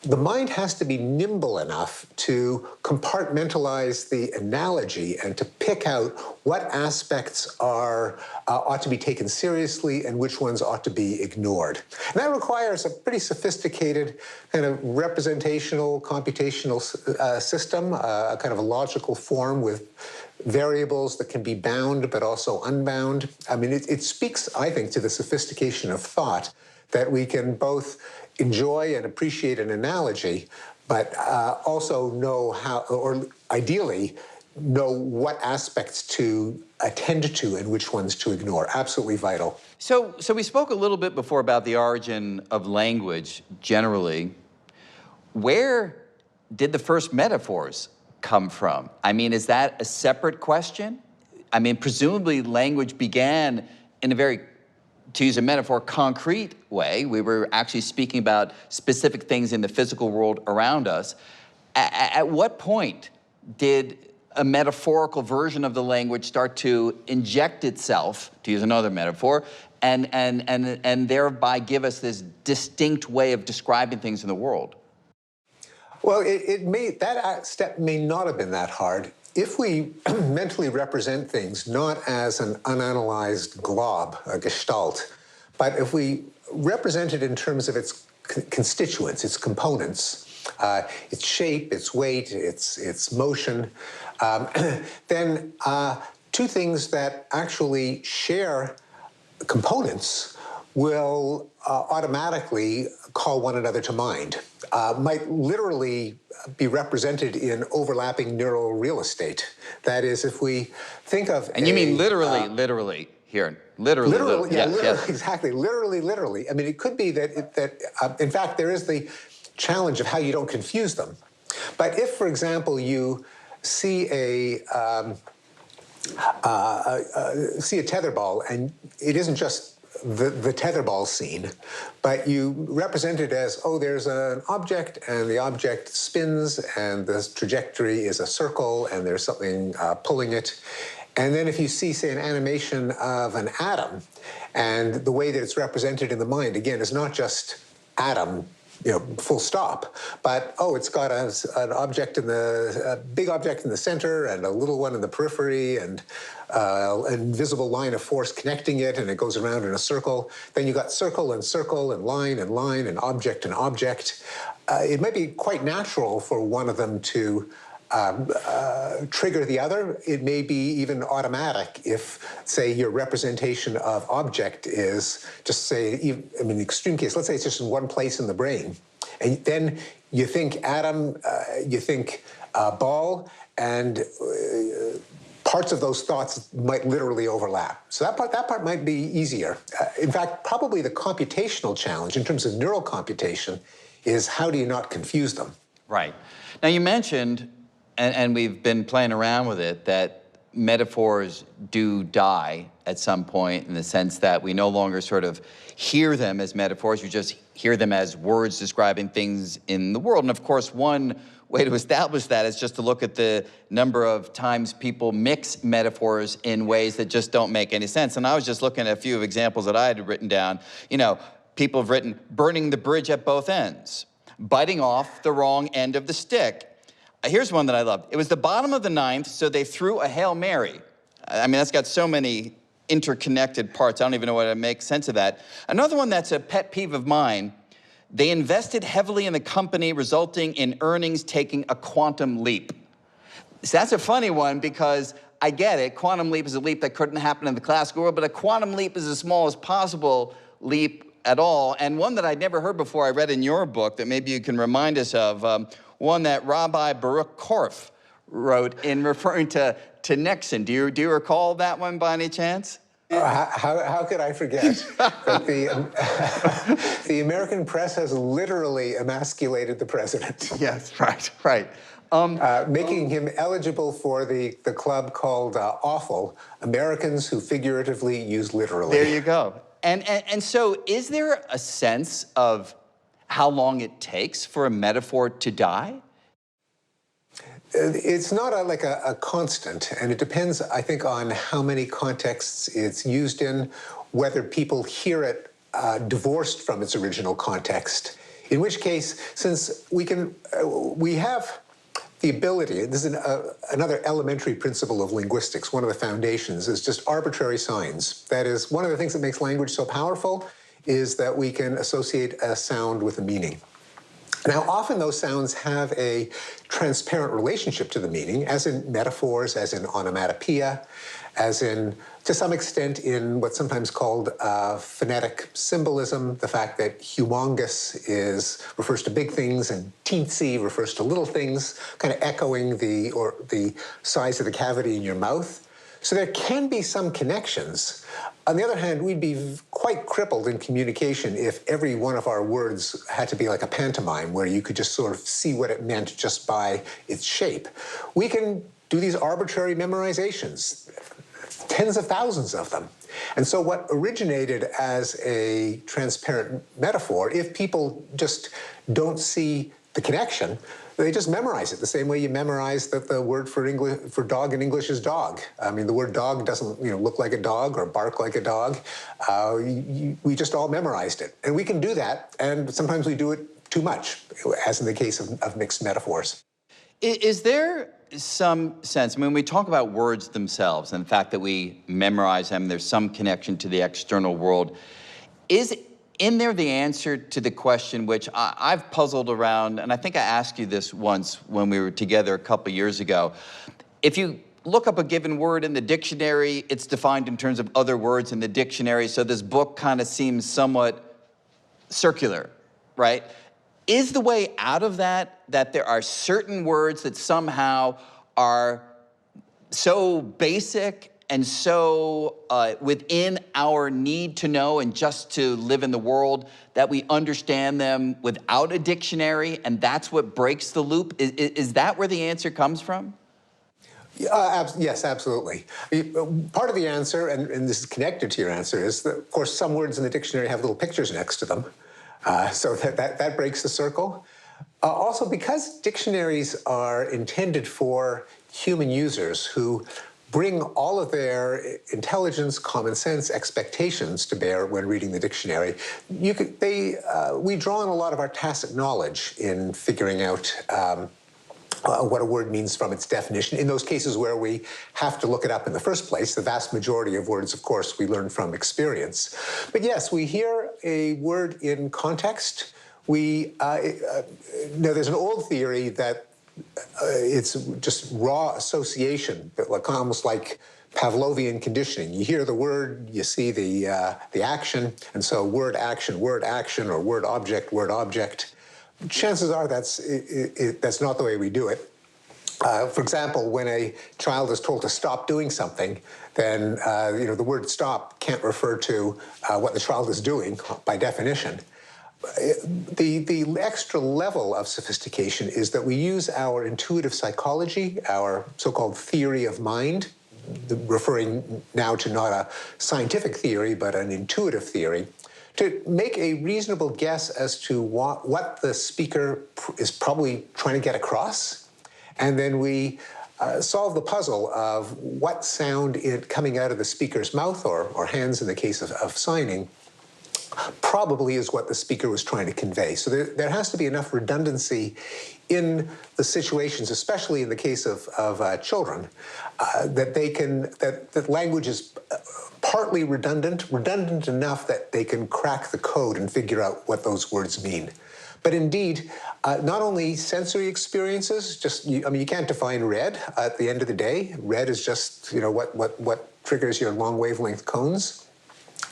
the mind has to be nimble enough to compartmentalize the analogy and to pick out what aspects ought to be taken seriously and which ones ought to be ignored. And that requires a pretty sophisticated kind of representational, computational system, a kind of a logical form with variables that can be bound but also unbound. I mean, it speaks, I think, to the sophistication of thought that we can both enjoy and appreciate an analogy, but also know how, or ideally, know what aspects to attend to and which ones to ignore. Absolutely vital. So we spoke a little bit before about the origin of language generally. Where did the first metaphors come from? I mean, is that a separate question? I mean, presumably language began in a very, to use a metaphor, concrete way. We were actually speaking about specific things in the physical world around us. At what point did a metaphorical version of the language start to inject itself, to use another metaphor, and thereby give us this distinct way of describing things in the world? Well, that step may not have been that hard. If we mentally represent things not as an unanalyzed glob, a gestalt, but if we represent it in terms of its constituents, its components, its shape, its weight, its motion, then two things that actually share components will automatically call one another to mind. Might literally be represented in overlapping neural real estate. That is, if we think of And you mean literally here. Literally, yes. Exactly. Literally. I mean, it could be that in fact, there is the challenge of how you don't confuse them. But if, for example, you see a tetherball, and it isn't just the tetherball scene, but you represent it as, oh, there's an object, and the object spins, and the trajectory is a circle, and there's something pulling it. And then if you see, say, an animation of an atom, and the way that it's represented in the mind, again, is not just atom, full stop, but, oh, it's got an object a big object in the center and a little one in the periphery and an invisible line of force connecting it, and it goes around in a circle. Then you got circle and line and line and object and object. It might be quite natural for one of them to trigger the other. It may be even automatic if, say, your representation of object is just, say, in the extreme case, let's say it's just in one place in the brain. And then you think atom, you think ball, and parts of those thoughts might literally overlap. So that part might be easier. In fact, probably the computational challenge in terms of neural computation is how do you not confuse them? Right. Now you mentioned, and we've been playing around with it, that metaphors do die at some point in the sense that we no longer sort of hear them as metaphors, we just hear them as words describing things in the world. And of course, one way to establish that is just to look at the number of times people mix metaphors in ways that just don't make any sense. And I was just looking at a few examples that I had written down. People have written, burning the bridge at both ends, biting off the wrong end of the stick. Here's one that I love. It was the bottom of the ninth, so they threw a Hail Mary. I mean, that's got so many interconnected parts. I don't even know how to make sense of that. Another one that's a pet peeve of mine, they invested heavily in the company, resulting in earnings taking a quantum leap. So that's a funny one because I get it. Quantum leap is a leap that couldn't happen in the classical world, but a quantum leap is as small as possible leap at all. And one that I'd never heard before, I read in your book that maybe you can remind us of, one that Rabbi Baruch Korf wrote in referring to Nixon. Do you recall that one by any chance? How could I forget that the American press has literally emasculated the president? Yes, right. Making him eligible for the club called Awful, Americans who figuratively use literally. There you go. And so is there a sense of how long it takes for a metaphor to die? It's not like a constant, and it depends, I think, on how many contexts it's used in, whether people hear it divorced from its original context. In which case, since we have the ability, this is another elementary principle of linguistics, one of the foundations, is just arbitrary signs. That is, one of the things that makes language so powerful is that we can associate a sound with a meaning. Now, often those sounds have a transparent relationship to the meaning, as in metaphors, as in onomatopoeia, as in, to some extent, in what's sometimes called phonetic symbolism, the fact that humongous refers to big things and teensy refers to little things, kind of echoing the size of the cavity in your mouth. So there can be some connections. On the other hand, we'd be quite crippled in communication if every one of our words had to be like a pantomime where you could just sort of see what it meant just by its shape. We can do these arbitrary memorizations, tens of thousands of them. And so what originated as a transparent metaphor, if people just don't see the connection, they just memorize it the same way you memorize that the word for dog in English is dog. I mean, the word dog doesn't look like a dog or bark like a dog. We just all memorized it. And we can do that, and sometimes we do it too much, as in the case of mixed metaphors. Is there some sense, I mean, when we talk about words themselves and the fact that we memorize them, there's some connection to the external world, is in there the answer to the question which I've puzzled around, and I think I asked you this once when we were together a couple years ago. If you look up a given word in the dictionary, it's defined in terms of other words in the dictionary, so this book kind of seems somewhat circular, right? Is the way out of that there are certain words that somehow are so basic and so within our need to know and just to live in the world that we understand them without a dictionary, and that's what breaks the loop? Is that where the answer comes from? Yes, absolutely. Part of the answer, and this is connected to your answer, is that, of course, some words in the dictionary have little pictures next to them. So that breaks the circle. Also, because dictionaries are intended for human users who bring all of their intelligence, common sense, expectations to bear when reading the dictionary, we draw on a lot of our tacit knowledge in figuring out what a word means from its definition. In those cases where we have to look it up in the first place, the vast majority of words, of course, we learn from experience. But yes, we hear a word in context. Now, there's an old theory that it's just raw association, almost like Pavlovian conditioning. You hear the word, you see the action, and so word action, or word object. Chances are that's not the way we do it. For example, when a child is told to stop doing something, then the word stop can't refer to what the child is doing by definition. The extra level of sophistication is that we use our intuitive psychology, our so-called theory of mind, referring now to not a scientific theory, but an intuitive theory, to make a reasonable guess as to what the speaker is probably trying to get across. And then we solve the puzzle of what sound coming out of the speaker's mouth or hands in the case of signing probably is what the speaker was trying to convey. So there has to be enough redundancy in the situations, especially in the case of children, that language is partly redundant enough that they can crack the code and figure out what those words mean. But indeed, not only sensory experiences, you can't define red at the end of the day. Red is just, what triggers your long wavelength cones.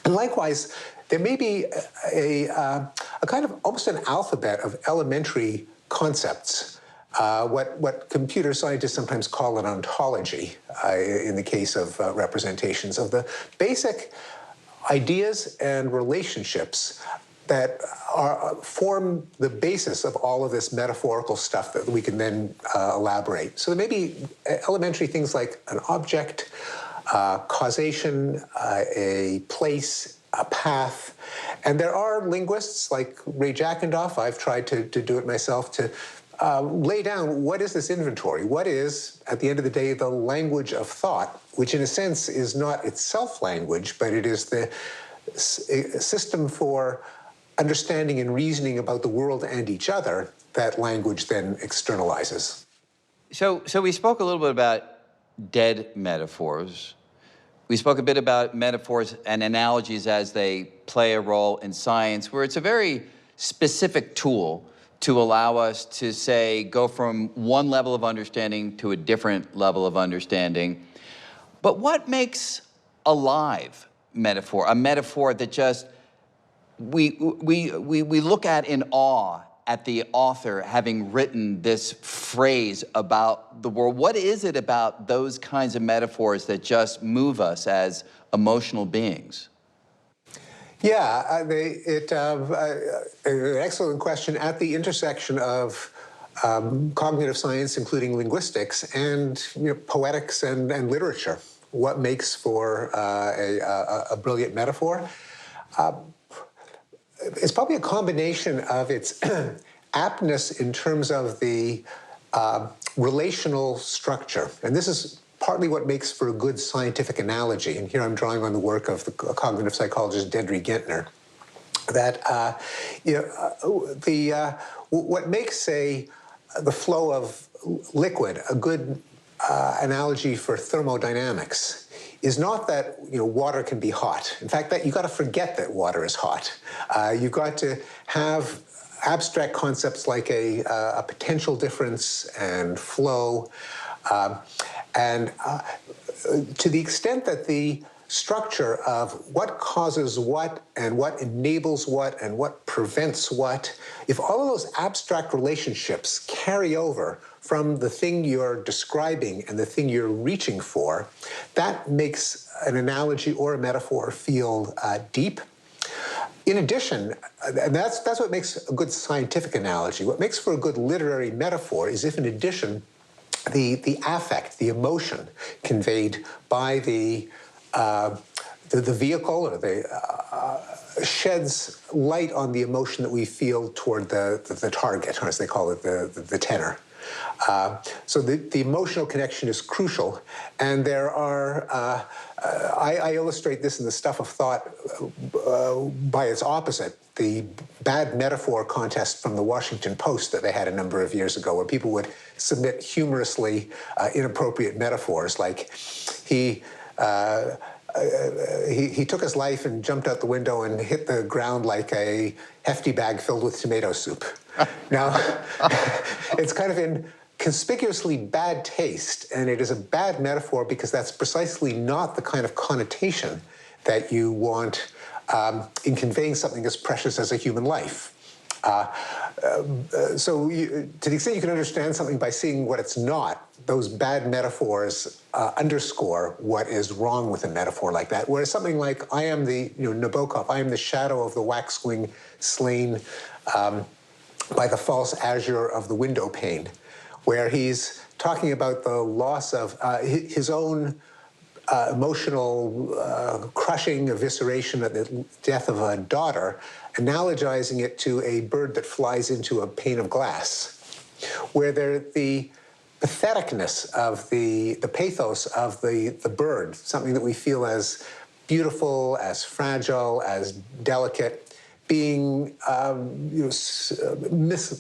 And likewise, there may be a kind of almost an alphabet of elementary concepts, what computer scientists sometimes call an ontology in the case of representations of the basic ideas and relationships that form the basis of all of this metaphorical stuff that we can then elaborate. So there may be elementary things like an object, causation, a place, a path. And there are linguists like Ray Jackendorf, I've tried to do it myself, to lay down what is this inventory? What is, at the end of the day, the language of thought, which in a sense is not itself language, but it is the system for understanding and reasoning about the world and each other that language then externalizes. So we spoke a little bit about dead metaphors. We spoke a bit about metaphors and analogies as they play a role in science, where it's a very specific tool to allow us to, say, go from one level of understanding to a different level of understanding. But what makes a live metaphor, a metaphor that just we look at in awe at the author having written this phrase about the world? What is it about those kinds of metaphors that just move us as emotional beings? Yeah, an excellent question at the intersection of cognitive science, including linguistics, and poetics and literature. What makes for a brilliant metaphor? It's probably a combination of its aptness in terms of the relational structure. And this is partly what makes for a good scientific analogy. And here I'm drawing on the work of the cognitive psychologist Deirdre Gintner. That what makes, say, the flow of liquid a good analogy for thermodynamics is not that water can be hot. In fact, that you got to forget that water is hot. You've got to have abstract concepts like a potential difference and flow, and to the extent that the structure of what causes what and what enables what and what prevents what, if all of those abstract relationships carry over from the thing you're describing and the thing you're reaching for, that makes an analogy or a metaphor feel deep. In addition, and that's what makes a good scientific analogy. What makes for a good literary metaphor is if, in addition, the affect, the emotion conveyed by the vehicle or sheds light on the emotion that we feel toward the target, or as they call it, the tenor. So the emotional connection is crucial, and there are, I illustrate this in the Stuff of Thought by its opposite, the bad metaphor contest from the Washington Post that they had a number of years ago, where people would submit humorously inappropriate metaphors, like he took his life and jumped out the window and hit the ground like a hefty bag filled with tomato soup. Now, it's kind of in conspicuously bad taste, and it is a bad metaphor because that's precisely not the kind of connotation that you want in conveying something as precious as a human life. So to the extent you can understand something by seeing what it's not, those bad metaphors underscore what is wrong with a metaphor like that. Whereas something like, I am the, Nabokov, I am the shadow of the waxwing slain by the false azure of the window pane, where he's talking about the loss of his own emotional crushing evisceration at the death of a daughter, analogizing it to a bird that flies into a pane of glass, where the patheticness of the pathos of the bird, something that we feel as beautiful, as fragile, as delicate, being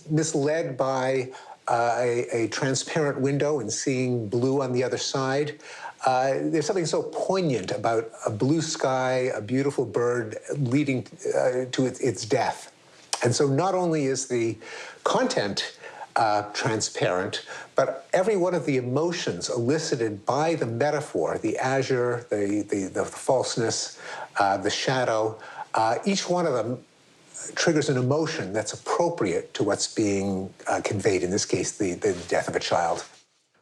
misled by a transparent window and seeing blue on the other side. There's something so poignant about a blue sky, a beautiful bird leading to its death. And so not only is the content transparent, but every one of the emotions elicited by the metaphor, the azure, the falseness, the shadow, each one of them triggers an emotion that's appropriate to what's being conveyed, in this case, the death of a child.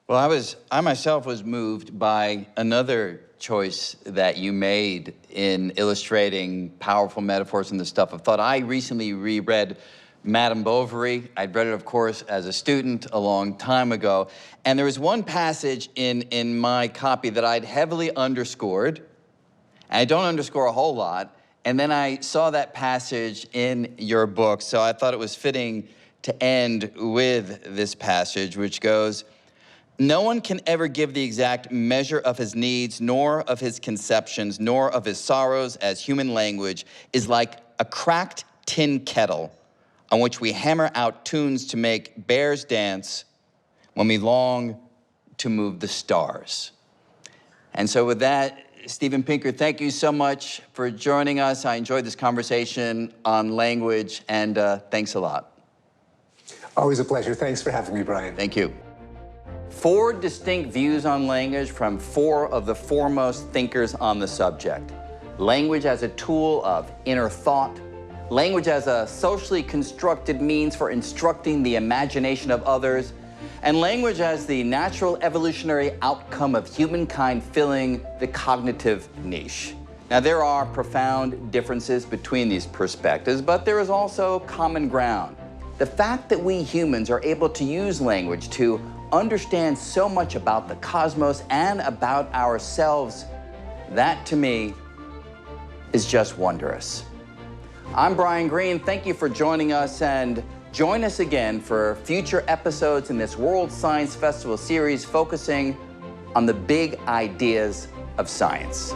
Well, I myself was moved by another choice that you made in illustrating powerful metaphors in the Stuff of Thought. I recently reread Madame Bovary. I'd read it, of course, as a student a long time ago. And there was one passage in my copy that I'd heavily underscored. And I don't underscore a whole lot. And then I saw that passage in your book, so I thought it was fitting to end with this passage, which goes, "No one can ever give the exact measure of his needs, nor of his conceptions, nor of his sorrows, as human language is like a cracked tin kettle on which we hammer out tunes to make bears dance when we long to move the stars. And so with that, Steven Pinker, thank you so much for joining us. I enjoyed this conversation on language, and thanks a lot. Always a pleasure. Thanks for having me, Brian. Thank you. 4 distinct views on language from 4 of the foremost thinkers on the subject. Language as a tool of inner thought, language as a socially constructed means for instructing the imagination of others, and language as the natural evolutionary outcome of humankind filling the cognitive niche. Now, there are profound differences between these perspectives, but there is also common ground. The fact that we humans are able to use language to understand so much about the cosmos and about ourselves, that to me is just wondrous. I'm Brian Greene. Thank you for joining us, and join us again for future episodes in this World Science Festival series focusing on the big ideas of science.